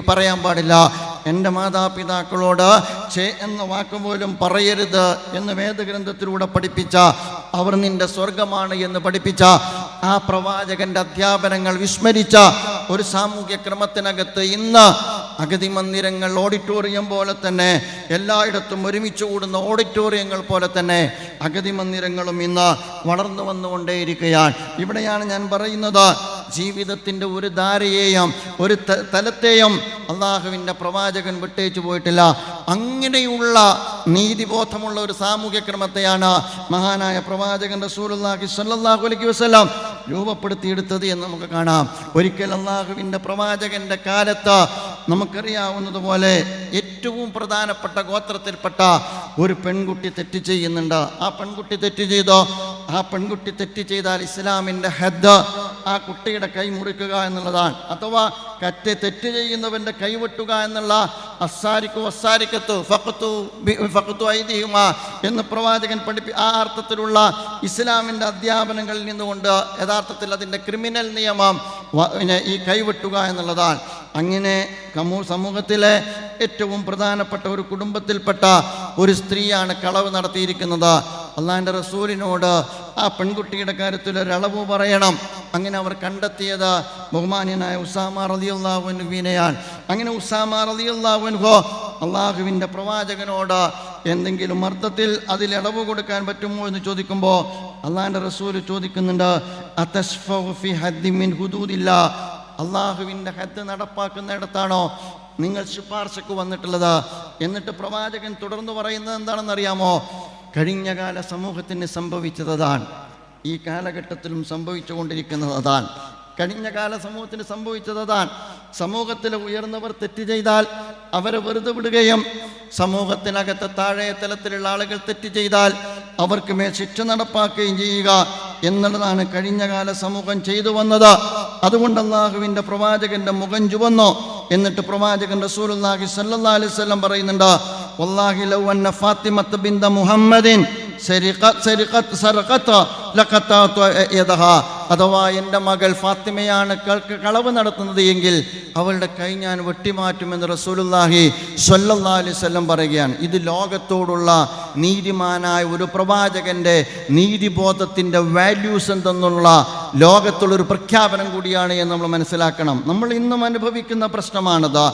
പറയാൻ പാടില്ല. എൻ്റെ മാതാപിതാക്കളോട് ഛേ എന്ന വാക്ക് പോലും പറയരുത് എന്ന് വേദഗ്രന്ഥത്തിലൂടെ പഠിപ്പിച്ച, അവർ നിന്റെ സ്വർഗമാണ് എന്ന് പഠിപ്പിച്ച ആ പ്രവാചകന്റെ അധ്യാപനങ്ങൾ വിസ്മരിച്ച ഒരു സാമൂഹ്യ ക്രമത്തിനകത്ത് ഇന്ന് അഗതി മന്ദിരങ്ങൾ ഓഡിറ്റോറിയം പോലെ തന്നെ, എല്ലായിടത്തും ഒരുമിച്ച് കൂടുന്ന ഓഡിറ്റോറിയങ്ങൾ പോലെ തന്നെ അഗതി മന്ദിരങ്ങളും ഇന്ന് വളർന്നു വന്നുകൊണ്ടേയിരിക്കുകയാണ്. ഇവിടെയാണ് ഞാൻ പറയുന്നത്, ജീവിതത്തിൻ്റെ ഒരു ധാരയെയും ഒരു തലത്തെയും അള്ളാഹുവിൻ്റെ പ്രവാചകൻ വിട്ടേച്ചു പോയിട്ടില്ല. അങ്ങനെയുള്ള നീതിബോധമുള്ള ഒരു സാമൂഹ്യ ക്രമത്തെയാണ് മഹാനായ പ്രവാചകൻ റസൂലുള്ളാഹി സ്വല്ലല്ലാഹു അലൈഹി വസല്ലം രൂപപ്പെടുത്തിയെടുത്തത് എന്ന് നമുക്ക് കാണാം. ഒരിക്കൽ അള്ളാഹുവിൻ്റെ പ്രവാചകൻ്റെ കാലത്ത് നമുക്കറിയാവുന്നതുപോലെ ഏറ്റവും പ്രധാനപ്പെട്ട ഗോത്രത്തിൽപ്പെട്ട ഒരു പെൺകുട്ടി തെറ്റ് ചെയ്യുന്നുണ്ട്. ആ പെൺകുട്ടി തെറ്റ് ചെയ്തോ? ആ പെൺകുട്ടി തെറ്റ് ചെയ്താൽ ഇസ്ലാമിൻ്റെ ഹദ്ദ് ആ കുട്ടിയുടെ കൈ മുറിക്കുക എന്നുള്ളതാണ്. അഥവാ തെറ്റ് ചെയ്യുന്നവൻ്റെ കൈവെട്ടുക എന്നുള്ള എന്ന് പ്രവാചകൻ ആ അർത്ഥത്തിലുള്ള ഇസ്ലാമിൻ്റെ അധ്യാപനങ്ങളിൽ നിന്നുകൊണ്ട് യഥാർത്ഥത്തിൽ അതിൻ്റെ ക്രിമിനൽ നിയമം ഈ കൈവെട്ടുക എന്നുള്ളതാണ്. അങ്ങനെ സമൂഹത്തിലെ ഏറ്റവും പ്രധാനപ്പെട്ട ഒരു കുടുംബത്തിൽപ്പെട്ട ഒരു സ്ത്രീയാണ് കളവ് നടത്തിയിരിക്കുന്നത്. അള്ളാഹിൻ്റെ റസൂലിനോട് ആ പെൺകുട്ടിയുടെ കാര്യത്തിൽ ഒരളവ് പറയണം. അങ്ങനെ അവർ കണ്ടെത്തിയത് ബഹുമാന്യനായ ഉസാമ റളിയല്ലാഹു അൻഹുവിനെയാണ്. അങ്ങനെ ഉസാമ റളിയല്ലാഹു അൻഹു അള്ളാഹുവിൻ്റെ പ്രവാചകനോട് എന്തെങ്കിലും അർത്ഥത്തിൽ അതിൽ ഇളവ് കൊടുക്കാൻ പറ്റുമോ എന്ന് ചോദിക്കുമ്പോൾ അള്ളാഹിൻ്റെ റസൂൽ ചോദിക്കുന്നുണ്ട്, അതശ്ഫഉ ഫി ഹദ്ദിൻ മിൻ ഹുദൂദില്ലാ, അള്ളാഹുവിൻ്റെ ഹദ്ദ് നടപ്പാക്കുന്നിടത്താണോ നിങ്ങൾ ശുപാർശക്ക് വന്നിട്ടുള്ളത്? എന്നിട്ട് പ്രവാചകൻ തുടർന്ന് പറയുന്നത് എന്താണെന്നറിയാമോ? കഴിഞ്ഞകാല സമൂഹത്തിന് സംഭവിച്ചതാണ്, ഈ കാലഘട്ടത്തിലും സംഭവിച്ചുകൊണ്ടിരിക്കുന്നത് അതാണ്. കഴിഞ്ഞ കാല സമൂഹത്തിന് സംഭവിച്ചത് അതാണ്. സമൂഹത്തിലെ ഉയർന്നവർ തെറ്റ് ചെയ്താൽ അവരെ വെറുതെ വിടുകയും സമൂഹത്തിനകത്ത് താഴെ തലത്തിലുള്ള ആളുകൾ തെറ്റ് ചെയ്താൽ അവർക്ക് മേൽ ശിക്ഷ നടപ്പാക്കുകയും ചെയ്യുക എന്നുള്ളതാണ് കഴിഞ്ഞകാല സമൂഹം ചെയ്തു വന്നത്. അതുകൊണ്ട് അല്ലാഹുവിൻ്റെ പ്രവാചകന്റെ മുഖം ചുവന്നു. എന്നിട്ട് പ്രവാചകൻ റസൂലുള്ളാഹി സ്വല്ലല്ലാഹു അലൈഹി വസല്ലം പറയുന്നുണ്ട്, വല്ലാഹി ലൗ അന്ന ഫാത്തിമത ബിൻത മുഹമ്മദിൻ അഥവാ എൻ്റെ മകൾ ഫാത്തിമയാണ് കളവ് നടത്തുന്നത് എങ്കിൽ അവളുടെ കൈ ഞാൻ വെട്ടിമാറ്റുമെന്ന് റസൂലുള്ളാഹി സ്വല്ലല്ലാഹു അലൈഹി വസല്ലം പറയുകയാണ്. ഇത് ലോകത്തോടുള്ള നീതിമാനായ ഒരു പ്രവാചകന്റെ നീതിബോധത്തിൻ്റെ വാല്യൂസ് എന്തെന്നുള്ള ലോകത്തുള്ളൊരു പ്രഖ്യാപനം കൂടിയാണ് എന്ന് നമ്മൾ മനസ്സിലാക്കണം. നമ്മൾ ഇന്നും അനുഭവിക്കുന്ന പ്രശ്നമാണത്.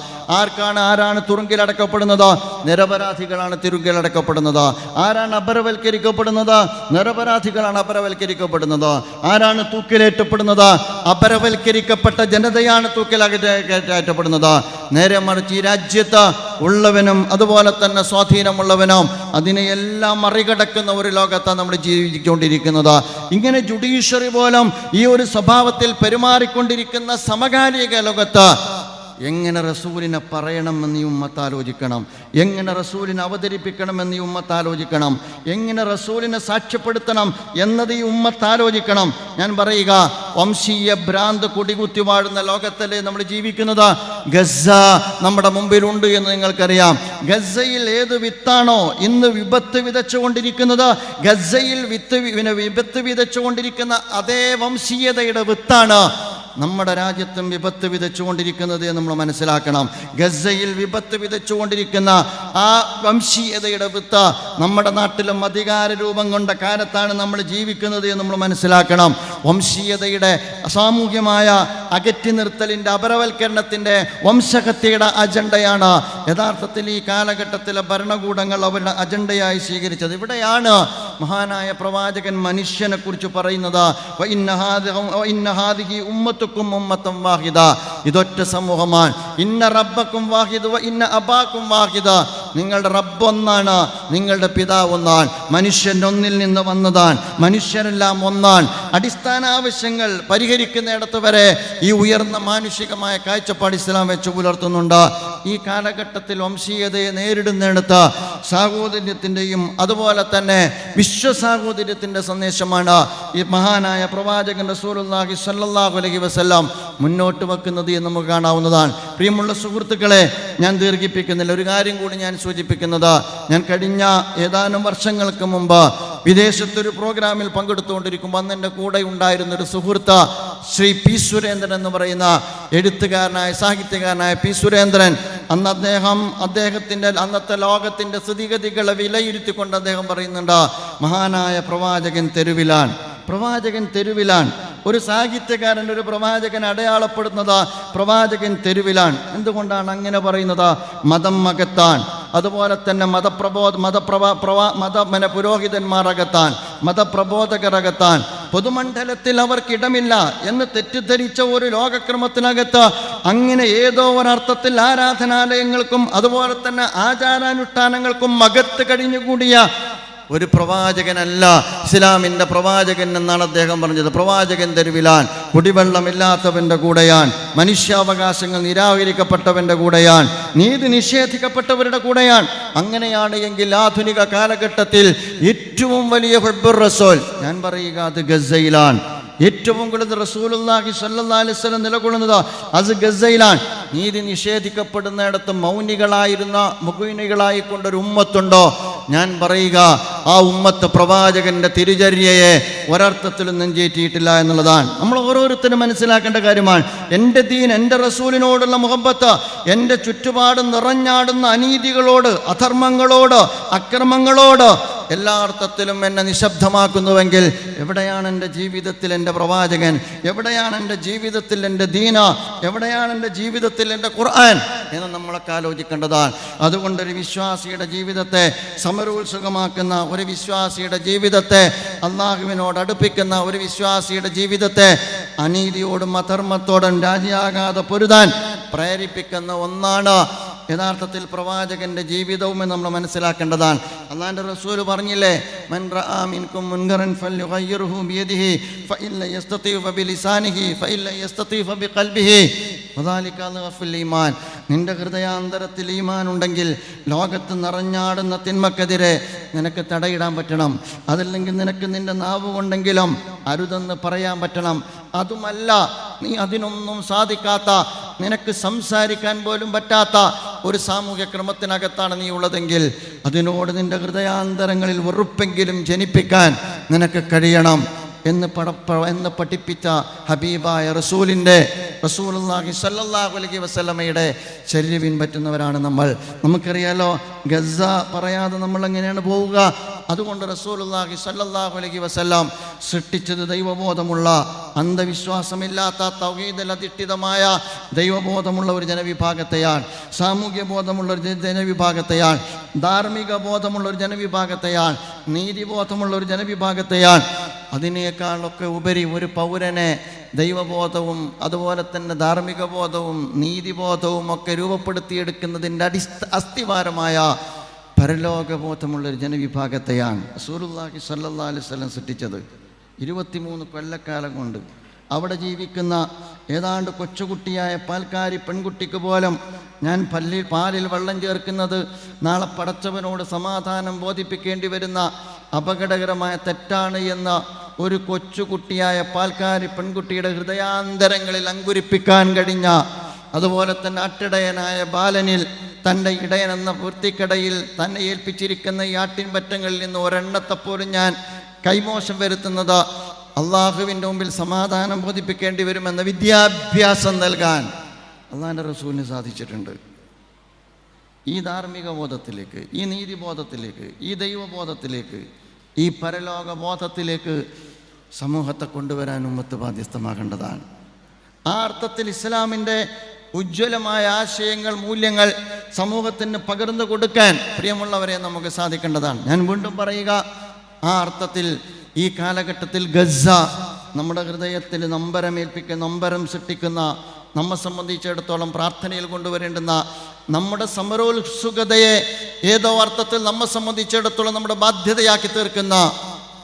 ആരാണ് തുറുങ്കിലടക്കപ്പെടുന്നത്? നിരപരാധികളാണ് തുറുങ്കിലടക്കപ്പെടുന്നത്. ആരാണ് അപരവൽക്കരിക്കപ്പെടുന്നത്? നിരപരാധികളാണ് അപരവൽക്കരിക്കപ്പെടുന്നത്. ആരാണ് തൂക്കിലേറ്റപ്പെടുന്നത്? അപരവൽക്കരിക്കപ്പെട്ട ജനതയാണ് തൂക്കിലേറ്റപ്പെടുന്നത്. നേരെ മറിച്ച് ഈ രാജ്യത്ത് ഉള്ളവനും അതുപോലെ തന്നെ സ്വാധീനമുള്ളവനും അതിനെയെല്ലാം മറികടക്കുന്ന ഒരു ലോകത്താണ് നമ്മൾ ജീവിച്ചുകൊണ്ടിരിക്കുന്നത്. ഇങ്ങനെ ജുഡീഷ്യറി പോലും ഈ ഒരു സ്വഭാവത്തിൽ പെരുമാറിക്കൊണ്ടിരിക്കുന്ന സമകാലിക ലോകത്ത് എങ്ങനെ റസൂലിനെ പറയണമെന്ന് ഈ ഉമ്മത്ത് ആലോചിക്കണം, എങ്ങനെ റസൂലിനെ അവതരിപ്പിക്കണമെന്ന് ഈ ഉമ്മത്ത് ആലോചിക്കണം, എങ്ങനെ റസൂലിനെ സാക്ഷ്യപ്പെടുത്തണം എന്നത് ഈ ഉമ്മത്ത് ആലോചിക്കണം. ഞാൻ പറയുക, വംശീയ ഭ്രാന്ത് കൊടികുത്തി വാഴുന്ന ലോകത്തല്ലേ നമ്മൾ ജീവിക്കുന്നത്. ഗസ നമ്മുടെ മുമ്പിലുണ്ട് എന്ന് നിങ്ങൾക്കറിയാം. ഗസയിൽ ഏത് വിത്താണോ ഇന്ന് വിപത്ത് വിതച്ചുകൊണ്ടിരിക്കുന്നത്, ഗസയിൽ വിപത്ത് വിതച്ചുകൊണ്ടിരിക്കുന്ന അതേ വംശീയതയുടെ വിത്താണ് നമ്മുടെ രാജ്യത്തും വിപത്ത് വിതച്ചുകൊണ്ടിരിക്കുന്നത് എന്ന് നമ്മൾ മനസ്സിലാക്കണം. ഗസയിൽ വിപത്ത് വിതച്ചുകൊണ്ടിരിക്കുന്ന ആ വംശീയതയുടെ വിത്ത് നമ്മുടെ നാട്ടിലും അധികാര രൂപം കൊണ്ട കാലത്താണ് നമ്മൾ ജീവിക്കുന്നത് എന്ന് നമ്മൾ മനസ്സിലാക്കണം. വംശീയതയുടെ സാമൂഹ്യമായ അകറ്റി നിർത്തലിൻ്റെ, അപരവൽക്കരണത്തിൻ്റെ, വംശഹത്യയുടെ അജണ്ടയാണ് യഥാർത്ഥത്തിൽ ഈ കാലഘട്ടത്തിലെ ഭരണകൂടങ്ങൾ അവരുടെ അജണ്ടയായി സ്വീകരിച്ചത്. ഇവിടെയാണ് മഹാനായ പ്രവാചകൻ മനുഷ്യനെ കുറിച്ച് പറയുന്നത്, ഉമ്മത്തും വാഹിദ, ഇതൊറ്റ സമൂഹമാണ്. ഇന്ന റബ്ബക്കും വാഹിദ് വ ഇന്ന അബാക്കും വാഹിദ, നിങ്ങളുടെ റബ്ബ് ഒന്നാണ്, നിങ്ങളുടെ പിതാവ് ഒന്നാണ്. മനുഷ്യൻ ഒന്നിൽ നിന്ന് വന്നതാണ്, മനുഷ്യരെല്ലാം ഒന്നാണ്. അടിസ്ഥാന ആവശ്യങ്ങൾ പരിഹരിക്കുന്നിടത്ത് വരെ ഈ ഉയർന്ന മാനുഷികമായ കാഴ്ചപ്പാട് ഇസ്ലാം വെച്ച് പുലർത്തുന്നുണ്ട്. ഈ കാലഘട്ടത്തിൽ വംശീയതയെ നേരിടുന്നിടത്ത് സാഹോദര്യത്തിൻ്റെയും അതുപോലെ തന്നെ വിശ്വസാഹോദര്യത്തിൻ്റെ സന്ദേശമാണ് ഈ മഹാനായ പ്രവാചകൻ റസൂലുള്ളാഹി സ്വല്ലല്ലാഹു അലൈഹി വസല്ലം മുന്നോട്ട് വെക്കുന്നത് എന്ന് നമുക്ക് കാണാവുന്നതാണ്. പ്രിയമുള്ള സുഹൃത്തുക്കളെ, ഞാൻ ദീർഘിപ്പിക്കുന്നില്ല. ഒരു കാര്യം കൂടി ഞാൻ സൂചിപ്പിക്കുന്നത്, ഞാൻ കഴിഞ്ഞ ഏതാനും വർഷങ്ങൾക്ക് മുമ്പ് വിദേശത്തൊരു പ്രോഗ്രാമിൽ പങ്കെടുത്തുകൊണ്ടിരിക്കുമ്പോൾ അന്ന് എൻ്റെ കൂടെ ഉണ്ടായിരുന്നൊരു സുഹൃത്ത് ശ്രീ പി സുരേന്ദ്രൻ എന്ന് പറയുന്ന എഴുത്തുകാരനായ സാഹിത്യകാരനായ പി സുരേന്ദ്രൻ, അന്ന് അദ്ദേഹത്തിൻ്റെ അന്നത്തെ ലോകത്തിൻ്റെ സ്ഥിതിഗതികളെ വിലയിരുത്തിക്കൊണ്ട് അദ്ദേഹം പറയുന്നുണ്ട്, മഹാനായ പ്രവാചകൻ തെരുവിലാണ്, പ്രവാചകൻ തെരുവിലാണ്. ഒരു സാഹിത്യകാരൻ ഒരു പ്രവാചകൻ അടയാളപ്പെടുന്നത് പ്രവാചകൻ തെരുവിലാണ്. എന്തുകൊണ്ടാണ് അങ്ങനെ പറയുന്നത്? മതം അകത്താൻ, അതുപോലെ തന്നെ പുരോഹിതന്മാർ അകത്താൻ, മതപ്രബോധകർ അകത്താൻ, പൊതുമണ്ഡലത്തിൽ അവർക്കിടമില്ല എന്ന് തെറ്റിദ്ധരിച്ച ഒരു ലോകക്രമത്തിനകത്ത് അങ്ങനെ ഏതോ ഒരർത്ഥത്തിൽ ആരാധനാലയങ്ങൾക്കും അതുപോലെ തന്നെ ആചാരാനുഷ്ഠാനങ്ങൾക്കും അകത്ത് കഴിഞ്ഞുകൂടിയ ഒരു പ്രവാചകനല്ല ഇസ്ലാമിൻ്റെ പ്രവാചകൻ എന്നാണ് അദ്ദേഹം പറഞ്ഞത്. പ്രവാചകൻ തെരുവിലാൻ, കുടിവെള്ളമില്ലാത്തവൻ്റെ കൂടെയാൻ, മനുഷ്യാവകാശങ്ങൾ നിരാകരിക്കപ്പെട്ടവൻ്റെ കൂടെയാൻ, നീതി നിഷേധിക്കപ്പെട്ടവരുടെ കൂടെയാൻ. അങ്ങനെയാണ് എങ്കിൽ ആധുനിക കാലഘട്ടത്തിൽ ഏറ്റവും വലിയ ഹുബ്ബുർ റസൂൽ, ഞാൻ പറയുക, അത് ഗസയിലാണ്. ഏറ്റവും കൂടുതൽ റസൂലുള്ളാഹി സ്വല്ലല്ലാഹു അലൈഹി വസല്ലം നിലകൊള്ളുന്നത് അത് ഗസയിലാണ്. നീതി നിഷേധിക്കപ്പെടുന്നിടത്ത് മൗനികളായിരുന്ന മുഖീനികളായിക്കൊണ്ടൊരു ഉമ്മത്തുണ്ടോ? ഞാൻ പറയുക, ആ ഉമ്മത്ത് പ്രവാചകന്റെ തിരുചര്യയെ ഒരർത്ഥത്തിലും നെഞ്ചേറ്റിയിട്ടില്ല എന്നുള്ളതാണ്. നമ്മൾ ഓരോരുത്തരും മനസ്സിലാക്കേണ്ട കാര്യമാണ്. എൻ്റെ ദീൻ, എൻ്റെ റസൂലിനോടുള്ള മുഹബ്ബത്ത്, എൻ്റെ ചുറ്റുപാട് നിറഞ്ഞാടുന്ന അനീതികളോട്, അധർമ്മങ്ങളോട്, അക്രമങ്ങളോട് എല്ലാ അർത്ഥത്തിലും എന്നെ നിശബ്ദമാക്കുന്നുവെങ്കിൽ എവിടെയാണ് എൻ്റെ ജീവിതത്തിൽ എൻ്റെ പ്രവാചകൻ? എവിടെയാണ് എൻ്റെ ജീവിതത്തിൽ എൻ്റെ ദീന? എവിടെയാണ് എൻ്റെ ജീവിതത്തിൽ എൻ്റെ ഖുർആൻ എന്ന് നമ്മളൊക്കെ ആലോചിക്കേണ്ടതാണ്. അതുകൊണ്ടൊരു വിശ്വാസിയുടെ ജീവിതത്തെ സമരോത്സുകമാക്കുന്ന, ഒരു വിശ്വാസിയുടെ ജീവിതത്തെ അള്ളാഹുവിനോട് അടുപ്പിക്കുന്ന, ഒരു വിശ്വാസിയുടെ ജീവിതത്തെ അനീതിയോടും അധർമ്മത്തോടും രാജിയാകാതെ പൊരുതാൻ പ്രേരിപ്പിക്കുന്ന ഒന്നാണ് യഥാർത്ഥത്തിൽ പ്രവാചകന്റെ ജീവിതവും എന്ന് നമ്മൾ മനസ്സിലാക്കേണ്ടതാണ്. അല്ലാഹുവിൻ്റെ റസൂൽ പറഞ്ഞില്ലേ, മൻ റആ മിൻകും മുൻകറൻ ഫൽയുഗയ്യിർഹു ബിയദിഹി ഫഇല്ല യസ്തതിഉ ഫബിലിസാനിഹി ഫഇല്ല യസ്തതിഉ ഫബിഖൽബിഹി വദാലിക അദ്അഫുൽ ഈമാൻ. നിന്റെ ഹൃദയാന്തരത്തിൽ ഈമാൻ ഉണ്ടെങ്കിൽ ലോകത്ത് നിറഞ്ഞാടുന്ന തിന്മക്കെതിരെ നിനക്ക് തടയിടാൻ പറ്റണം. അതല്ലെങ്കിൽ നിനക്ക് നിന്റെ നാവ് കൊണ്ടെങ്കിലും അരുതെന്ന് പറയാൻ പറ്റണം. അതുമല്ല, നീ അതിനൊന്നും സാധിക്കാത്ത, നിനക്ക് സംസാരിക്കാൻ പോലും പറ്റാത്ത ഒരു സാമൂഹ്യ ക്രമത്തിനകത്താണ് നീ ഉള്ളതെങ്കിൽ അതിനോട് നിന്റെ ഹൃദയാന്തരങ്ങളിൽ വെറുപ്പെങ്കിലും ജനിപ്പിക്കാൻ നിനക്ക് കഴിയണം എന്ന് പഠിപ്പിച്ച ഹബീബായ റസൂലുള്ളാഹി സ്വല്ലല്ലാഹു അലൈഹി വസല്ലമയുടെ ചര്യ പിൻപറ്റുന്നവരാണ് നമ്മൾ. നമുക്കറിയാലോ, ഗസ പറയാതെ നമ്മൾ എങ്ങനെയാണ് പോവുക? അതുകൊണ്ട് റസൂലുള്ളാഹി സ്വല്ലല്ലാഹു അലൈഹി വസല്ലം സൃഷ്ടിച്ചത് ദൈവബോധമുള്ള, അന്ധവിശ്വാസമില്ലാത്ത, തൗഹീദിൽ അധിഷ്ഠിതമായ ദൈവബോധമുള്ള ഒരു ജനവിഭാഗത്തെയാണ്, സാമൂഹ്യ ബോധമുള്ള ഒരു ജനവിഭാഗത്തെയാണ്, ധാർമ്മിക ബോധമുള്ള ഒരു ജനവിഭാഗത്തെയാണ്, നീതിബോധമുള്ള ഒരു ജനവിഭാഗത്തെയാണ്. അതിനേക്കാളൊക്കെ ഉപരി ഒരു പൗരനെ ദൈവബോധവും അതുപോലെ തന്നെ ധാർമ്മിക ബോധവും നീതിബോധവും ഒക്കെ രൂപപ്പെടുത്തിയെടുക്കുന്നതിൻ്റെ അസ്ഥിവാരമായ പരലോകബോധമുള്ളൊരു ജനവിഭാഗത്തെയാണ് റസൂലുള്ളാഹി സ്വല്ലല്ലാഹു അലൈഹി വസല്ലം സൃഷ്ടിച്ചത്. 23 കൊല്ലക്കാലം കൊണ്ട് അവിടെ ജീവിക്കുന്ന ഏതാണ്ട് കൊച്ചുകുട്ടിയായ പാൽക്കാരി പെൺകുട്ടിക്ക് പോലും ഞാൻ പാലിൽ വെള്ളം ചേർക്കുന്നത് നാളെ പടച്ചവനോട് സമാധാനം ബോധിപ്പിക്കേണ്ടി വരുന്ന അപകടകരമായ തെറ്റാണ് എന്ന ഒരു കൊച്ചുകുട്ടിയായ പാൽക്കാരി പെൺകുട്ടിയുടെ ഹൃദയാന്തരങ്ങളിൽ അങ്കുരിപ്പിക്കാൻ കഴിഞ്ഞ, അതുപോലെ തന്നെ അട്ടിടയനായ ബാലനിൽ തൻ്റെ ഇടയൻ എന്ന വൃത്തിക്കടയിൽ തന്നെ ഏൽപ്പിച്ചിരിക്കുന്ന ഈ ആട്ടിൻപറ്റങ്ങളിൽ നിന്ന് ഒരെണ്ണത്തെപ്പോലും ഞാൻ കൈമോശം വരുത്തുന്നത് അള്ളാഹുവിൻ്റെ മുമ്പിൽ സമാധാനം ബോധിപ്പിക്കേണ്ടി വരുമെന്ന വിദ്യാഭ്യാസം നൽകാൻ അള്ളാഹിൻ്റെ റസൂലിന് സാധിച്ചിട്ടുണ്ട്. ഈ ധാർമ്മിക ബോധത്തിലേക്ക്, ഈ നീതിബോധത്തിലേക്ക്, ഈ ദൈവബോധത്തിലേക്ക്, ഈ പരലോക ബോധത്തിലേക്ക് സമൂഹത്തെ കൊണ്ടുവരാൻ ഉമ്മത്ത് ബാധ്യസ്ഥമാകേണ്ടതാണ്. ആ അർത്ഥത്തിൽ ഇസ്ലാമിൻ്റെ ഉജ്ജ്വലമായ ആശയങ്ങൾ, മൂല്യങ്ങൾ സമൂഹത്തിന് പകർന്നു കൊടുക്കാൻ പ്രിയമുള്ളവരെ നമുക്ക് സാധിക്കേണ്ടതാണ്. ഞാൻ വീണ്ടും പറയുക, ആ അർത്ഥത്തിൽ ഈ കാലഘട്ടത്തിൽ ഗസ നമ്മുടെ ഹൃദയത്തിൽ നൊമ്പരം സൃഷ്ടിക്കുന്ന, നമ്മെ സംബന്ധിച്ചിടത്തോളം പ്രാർത്ഥനയിൽ കൊണ്ടുവരേണ്ടുന്ന, നമ്മുടെ സമരോത്സുകതയെ ഏതോ അർത്ഥത്തിൽ നമ്മെ സംബന്ധിച്ചിടത്തോളം നമ്മുടെ ബാധ്യതയാക്കി തീർക്കുന്ന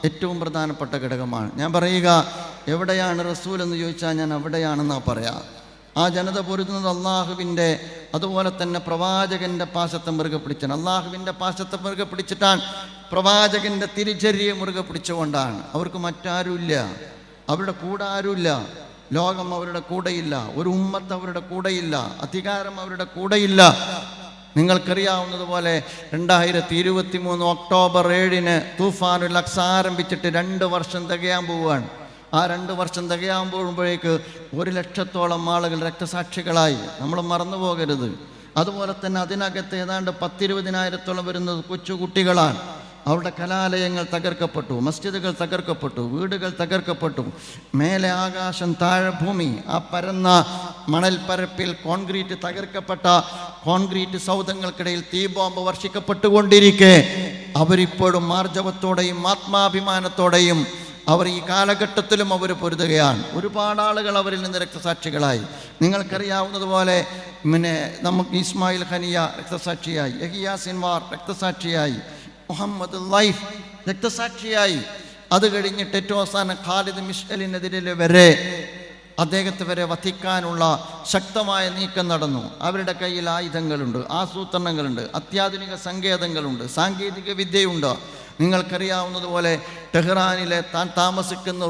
ഏറ്റവും പ്രധാനപ്പെട്ട ഘടകമാണ്. ഞാൻ പറയുക, എവിടെയാണ് റസൂൽ എന്ന് ചോദിച്ചാൽ ഞാൻ അവിടെയാണെന്നാണ് പറയാം. ആ ജനത പൊരുതുന്നത് അള്ളാഹുവിൻ്റെ, അതുപോലെ തന്നെ പ്രവാചകൻ്റെ പാശത്തെ മുറുകെ പിടിച്ചാണ്. അള്ളാഹുവിൻ്റെ പാശത്തെ മുറുകെ പിടിച്ചിട്ടാണ്, പ്രവാചകൻ്റെ തിരിച്ചര്യയെ മുറുകെ പിടിച്ചുകൊണ്ടാണ്. അവർക്ക് മറ്റാരുമില്ല, അവരുടെ കൂടെ ആരുമില്ല, ലോകം അവരുടെ കൂടെയില്ല, ഒരു ഉമ്മത്ത് അവരുടെ കൂടെയില്ല, അധികാരം അവരുടെ കൂടെയില്ല. നിങ്ങൾക്കറിയാവുന്നതുപോലെ 2023 ഒക്ടോബർ 7 തൂഫാനുൽ അഖ്സ ആരംഭിച്ചിട്ട് 2 വർഷം തികയാൻ പോവുകയാണ്. ആ 2 വർഷം തികയാൻ പോകുമ്പോഴേക്ക് 1 ലക്ഷത്തോളം ആളുകൾ രക്തസാക്ഷികളായി. നമ്മൾ മറന്നു പോകരുത്. അതുപോലെ തന്നെ അതിനകത്ത് ഏതാണ്ട് 10-20,000 വരുന്നത് കൊച്ചുകുട്ടികളാണ്. അവരുടെ കലാലയങ്ങൾ തകർക്കപ്പെട്ടു, മസ്ജിദുകൾ തകർക്കപ്പെട്ടു, വീടുകൾ തകർക്കപ്പെട്ടു. മേലെ ആകാശം, താഴെ ഭൂമി. ആ പരന്ന മണൽപ്പരപ്പിൽ കോൺക്രീറ്റ് തകർക്കപ്പെട്ട കോൺക്രീറ്റ് സൗധങ്ങൾക്കിടയിൽ തീബോംബ് വർഷിക്കപ്പെട്ടുകൊണ്ടിരിക്കെ അവരിപ്പോഴും മാർജവത്തോടെയും ആത്മാഭിമാനത്തോടെയും അവർ ഈ കാലഘട്ടത്തിലും അവർ പൊരുതുകയാണ്. ഒരുപാട് ആളുകൾ അവരിൽ നിന്ന് രക്തസാക്ഷികളായി. നിങ്ങൾക്കറിയാവുന്നതുപോലെ നമുക്ക് ഇസ്മായിൽ ഖനിയ രക്തസാക്ഷിയായി, യഹിയ സിൻവാർ രക്തസാക്ഷിയായി, മുഹമ്മദ് ലൈഫ് രക്തസാക്ഷിയായി. അത് കഴിഞ്ഞിട്ട് ഏറ്റവും അവസാനം ഖാലിദ് മിഷ്അലിനെതിരെ വരെ അദ്ദേഹത്തെ വരെ വധിക്കാനുള്ള ശക്തമായ നീക്കം നടന്നു. അവരുടെ കയ്യിൽ ആയുധങ്ങളുണ്ട്, ആസൂത്രണങ്ങളുണ്ട്, അത്യാധുനിക സങ്കേതങ്ങളുണ്ട്, സാങ്കേതിക വിദ്യയുണ്ട്. നിങ്ങൾക്കറിയാവുന്നതുപോലെ ടെഹ്റാനിലെ താൻ താമസിക്കുന്ന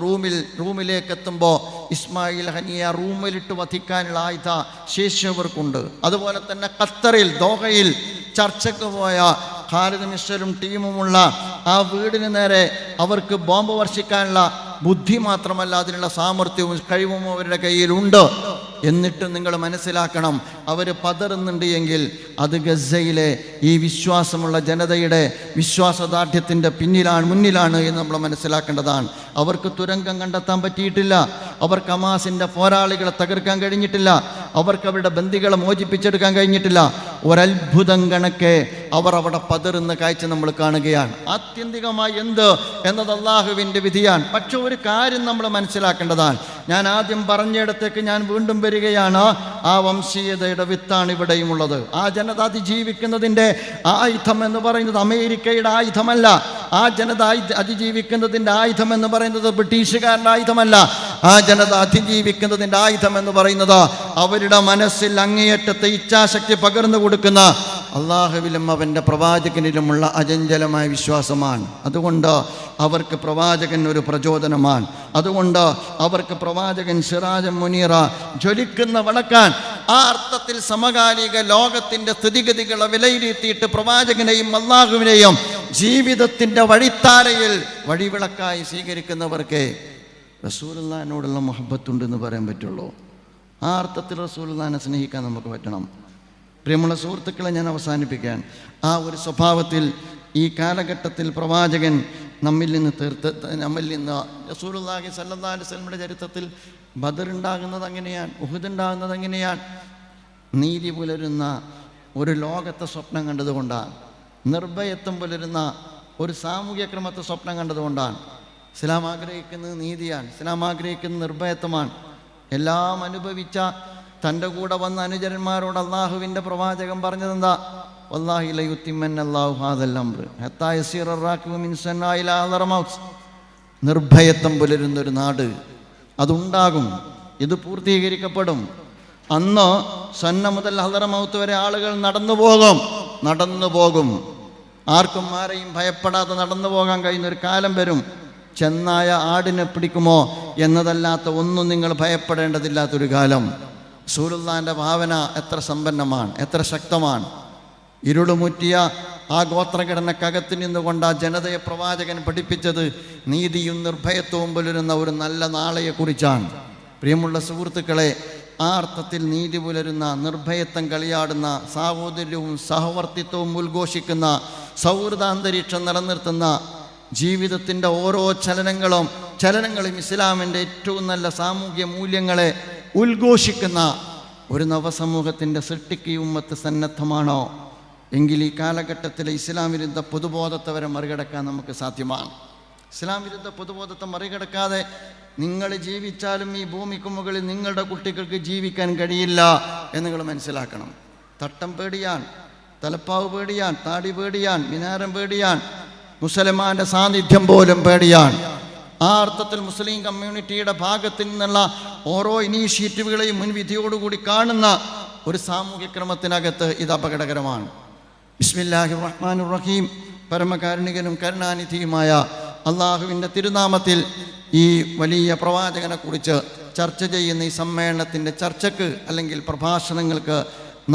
റൂമിലേക്ക് എത്തുമ്പോൾ ഇസ്മായിൽ ഹനിയ റൂമിലിട്ട് വധിക്കാനുള്ള ആയുധ ശേഷി അവർക്കുണ്ട്. അതുപോലെ തന്നെ ഖത്തറിൽ ദോഹയിൽ ചർച്ചയ്ക്ക് പോയ ഖാലിദ് മിഷ്അലും ടീമുമുള്ള ആ വീടിന് നേരെ അവർക്ക് ബോംബ് വർഷിക്കാനുള്ള ബുദ്ധി മാത്രമല്ല, അതിനുള്ള സാമർഥ്യവും കഴിവും അവരുടെ കയ്യിലുണ്ട്. എന്നിട്ടും നിങ്ങൾ മനസ്സിലാക്കണം, അവർ പതറുന്നുണ്ട് എങ്കിൽ അത് ഗസയിലെ ഈ വിശ്വാസമുള്ള ജനതയുടെ വിശ്വാസദാർഢ്യത്തിൻ്റെ മുന്നിലാണ് എന്ന് നമ്മൾ മനസ്സിലാക്കേണ്ടതാണ്. അവർക്ക് തുരങ്കം കണ്ടെത്താൻ പറ്റിയിട്ടില്ല, അവർക്ക് ഹമാസിൻ്റെ പോരാളികളെ തകർക്കാൻ കഴിഞ്ഞിട്ടില്ല, അവർക്ക് അവരുടെ ബന്ദികളെ മോചിപ്പിച്ചെടുക്കാൻ കഴിഞ്ഞിട്ടില്ല. ഒരത്ഭുതം കണക്കെ അവർ അവിടെ പതറുന്ന കാഴ്ച നമ്മൾ കാണുകയാണ്. ആത്യന്തികമായി എന്ത് എന്നത് അള്ളാഹുവിൻ്റെ വിധിയാണ്. പക്ഷെ ഒരു കാര്യം നമ്മൾ മനസ്സിലാക്കേണ്ടതാണ്. ഞാൻ ആദ്യം പറഞ്ഞിടത്തേക്ക് ഞാൻ വീണ്ടും വരികയാണ്. ആ വംശീയതയുടെ വിത്താണ് ഇവിടെയുമുള്ളത്. ആ ജനത അതിജീവിക്കുന്നതിൻ്റെ ആയുധം എന്ന് പറയുന്നത് അമേരിക്കയുടെ ആയുധമല്ല. ആ ജനത അതിജീവിക്കുന്നതിൻ്റെ ആയുധം എന്ന് പറയുന്നത് ബ്രിട്ടീഷുകാരുടെ ആയുധമല്ല. ആ ജനത അതിജീവിക്കുന്നതിൻ്റെ ആയുധം എന്ന് പറയുന്നത് അവരുടെ മനസ്സിൽ അങ്ങേയറ്റത്തെ ഇച്ഛാശക്തി പകർന്നു കൊടുക്കുന്ന അള്ളാഹുവിലും അവൻ്റെ പ്രവാചകനിലുമുള്ള അചഞ്ചലമായ വിശ്വാസമാണ്. അതുകൊണ്ട് അവർക്ക് പ്രവാചകൻ ഒരു പ്രചോദനമാണ്. അതുകൊണ്ട് അവർക്ക് പ്രവാചകൻ സിറാജൻ മുനീറ, ജ്വലിക്കുന്ന വിളക്കാൻ. ആ അർത്ഥത്തിൽ സമകാലിക ലോകത്തിൻ്റെ സ്ഥിതിഗതികളെ വിലയിരുത്തിയിട്ട് പ്രവാചകനെയും അള്ളാഹുവിനെയും ജീവിതത്തിൻ്റെ വഴിത്താരയിൽ വഴിവിളക്കായി സ്വീകരിക്കുന്നവർക്ക് റസൂലുള്ളാഹിനോടുള്ള മുഹബ്ബത്തുണ്ടെന്ന് പറയാൻ പറ്റുള്ളൂ. ആ അർത്ഥത്തിൽ റസൂലുള്ളാഹിനെ സ്നേഹിക്കാൻ നമുക്ക് പറ്റണം. പ്രിയമുള്ള സുഹൃത്തുക്കളെ, ഞാൻ അവസാനിപ്പിക്കാൻ ആ ഒരു സ്വഭാവത്തിൽ ഈ കാലഘട്ടത്തിൽ പ്രവാചകൻ നമ്മിൽ നിന്ന് റസൂലുള്ളാഹി സ്വല്ലല്ലാഹു അലൈഹി വസല്ലമയുടെ ചരിത്രത്തിൽ ബദർ ഉണ്ടാകുന്നത് എങ്ങനെയാണ്, ഉഹുദ് ഉണ്ടാകുന്നത് എങ്ങനെയാണ്? നീതി പുലരുന്ന ഒരു ലോകത്തെ സ്വപ്നം കണ്ടതുകൊണ്ടാണ്. നിർഭയത്വം പുലരുന്ന ഒരു സാമൂഹ്യ ക്രമത്തെ സ്വപ്നം കണ്ടതുകൊണ്ടാണ്. ഇസ്ലാം ആഗ്രഹിക്കുന്നത് നീതിയാണ്, ഇസ്ലാം ആഗ്രഹിക്കുന്നത് നിർഭയത്വമാണ്. എല്ലാം അനുഭവിച്ച തൻ്റെ കൂടെ വന്ന അനുചരന്മാരോട് അള്ളാഹുവിൻ്റെ പ്രവാചകൻ പറഞ്ഞതെന്താ? വല്ലാഹി ലയുത്തിമ്മന്നല്ലാഹു ഹാദൽ അംർ ഹത്താ യസീറ റാകിബു മിൻ സന്നാഇ ഇലാ ഹദറമൗത്ത്. നിർഭയത്വം പുലരുന്നൊരു നാട്, അതുണ്ടാകും, ഇത് പൂർത്തീകരിക്കപ്പെടും. അന്ന് സന്ന മുതൽ ഹദറമൗത്ത് വരെ ആളുകൾ നടന്നു പോകും. ആർക്കും ആരെയും ഭയപ്പെടാതെ നടന്നു പോകാൻ കഴിയുന്നൊരു കാലം വരും. ചെന്നായ ആടിനെ പിടിക്കുമോ എന്നതല്ലാത്ത ഒന്നും നിങ്ങൾ ഭയപ്പെടേണ്ടതില്ലാത്തൊരു കാലം. റസൂലുള്ളാഹിൻ്റെ ഭാവന എത്ര സമ്പന്നമാണ്, എത്ര ശക്തമാണ്. ഇരുളുമുറ്റിയ ആ ഗോത്രഘടനക്കകത്ത് നിന്നുകൊണ്ട് ആ ജനതയെ പ്രവാചകൻ പഠിപ്പിച്ചത് നീതിയും നിർഭയത്വവും പുലരുന്ന ഒരു നല്ല നാളെയെക്കുറിച്ചാണ്. പ്രിയമുള്ള സുഹൃത്തുക്കളെ, ആ അർത്ഥത്തിൽ നീതി പുലരുന്ന, നിർഭയത്വം കളിയാടുന്ന, സാഹോദര്യവും സഹവർത്തിത്വവും ഉദ്ഘോഷിക്കുന്ന, സൗഹൃദാന്തരീക്ഷം നിലനിർത്തുന്ന, ജീവിതത്തിൻ്റെ ഓരോ ചലനങ്ങളും ഇസ്ലാമിൻ്റെ ഏറ്റവും നല്ല സാമൂഹ്യ മൂല്യങ്ങളെ ഉദ്ഘോഷിക്കുന്ന ഒരു നവസമൂഹത്തിൻ്റെ സൃഷ്ടിക്ക് ഈ ഉമ്മത്ത് സന്നദ്ധമാണോ എങ്കിൽ ഈ കാലഘട്ടത്തിലെ ഇസ്ലാം വിരുദ്ധ പൊതുബോധത്തെ വരെ മറികടക്കാൻ നമുക്ക് സാധ്യമാണ്. ഇസ്ലാം വിരുദ്ധ പൊതുബോധത്തെ മറികടക്കാതെ നിങ്ങൾ ജീവിച്ചാലും ഈ ഭൂമിക്ക് മുകളിൽ നിങ്ങളുടെ കുട്ടികൾക്ക് ജീവിക്കാൻ കഴിയില്ല എന്ന് നിങ്ങൾ മനസ്സിലാക്കണം. തട്ടം പേടിയാൻ, തലപ്പാവ് പേടിയാൻ, താടി പേടിയാൻ, മിനാരം പേടിയാൻ, മുസൽമാൻ്റെ സാന്നിധ്യം പോലും പേടിയാൻ. ആ അർത്ഥത്തിൽ മുസ്ലിം കമ്മ്യൂണിറ്റിയുടെ ഭാഗത്ത് നിന്നുള്ള ഓരോ ഇനീഷ്യേറ്റീവുകളെയും മുൻവിധിയോടുകൂടി കാണുന്ന ഒരു സാമൂഹ്യ ക്രമത്തിനകത്ത് ഇത് അപകടകരമാണ്. ബിസ്മില്ലാഹിർ റഹ്മാനിർ റഹീം. പരമകാരുണികനും കരുണാനിധിയുമായ അള്ളാഹുവിൻ്റെ തിരുനാമത്തിൽ ഈ വലിയ പ്രവാചകനെക്കുറിച്ച് ചർച്ച ചെയ്യുന്ന ഈ സമ്മേളനത്തിൻ്റെ ചർച്ചയ്ക്ക് അല്ലെങ്കിൽ പ്രഭാഷണങ്ങൾക്ക്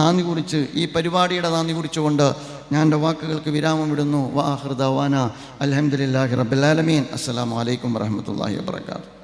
നാന്ദി കുറിച്ച്, ഈ പരിപാടിയുടെ നാന്ദി കുറിച്ചുകൊണ്ട് ഞാൻ എൻ്റെ വാക്കുകൾക്ക് വിരാമം ഇടുന്നു. വാ ആഖിറു ദഅ്വാനാ അൽഹംദുലില്ലാഹി റബ്ബിൽ ആലമീൻ. അസ്സലാമു അലൈക്കും വറഹ്മത്തുള്ളാഹി വബറകാതുഹു.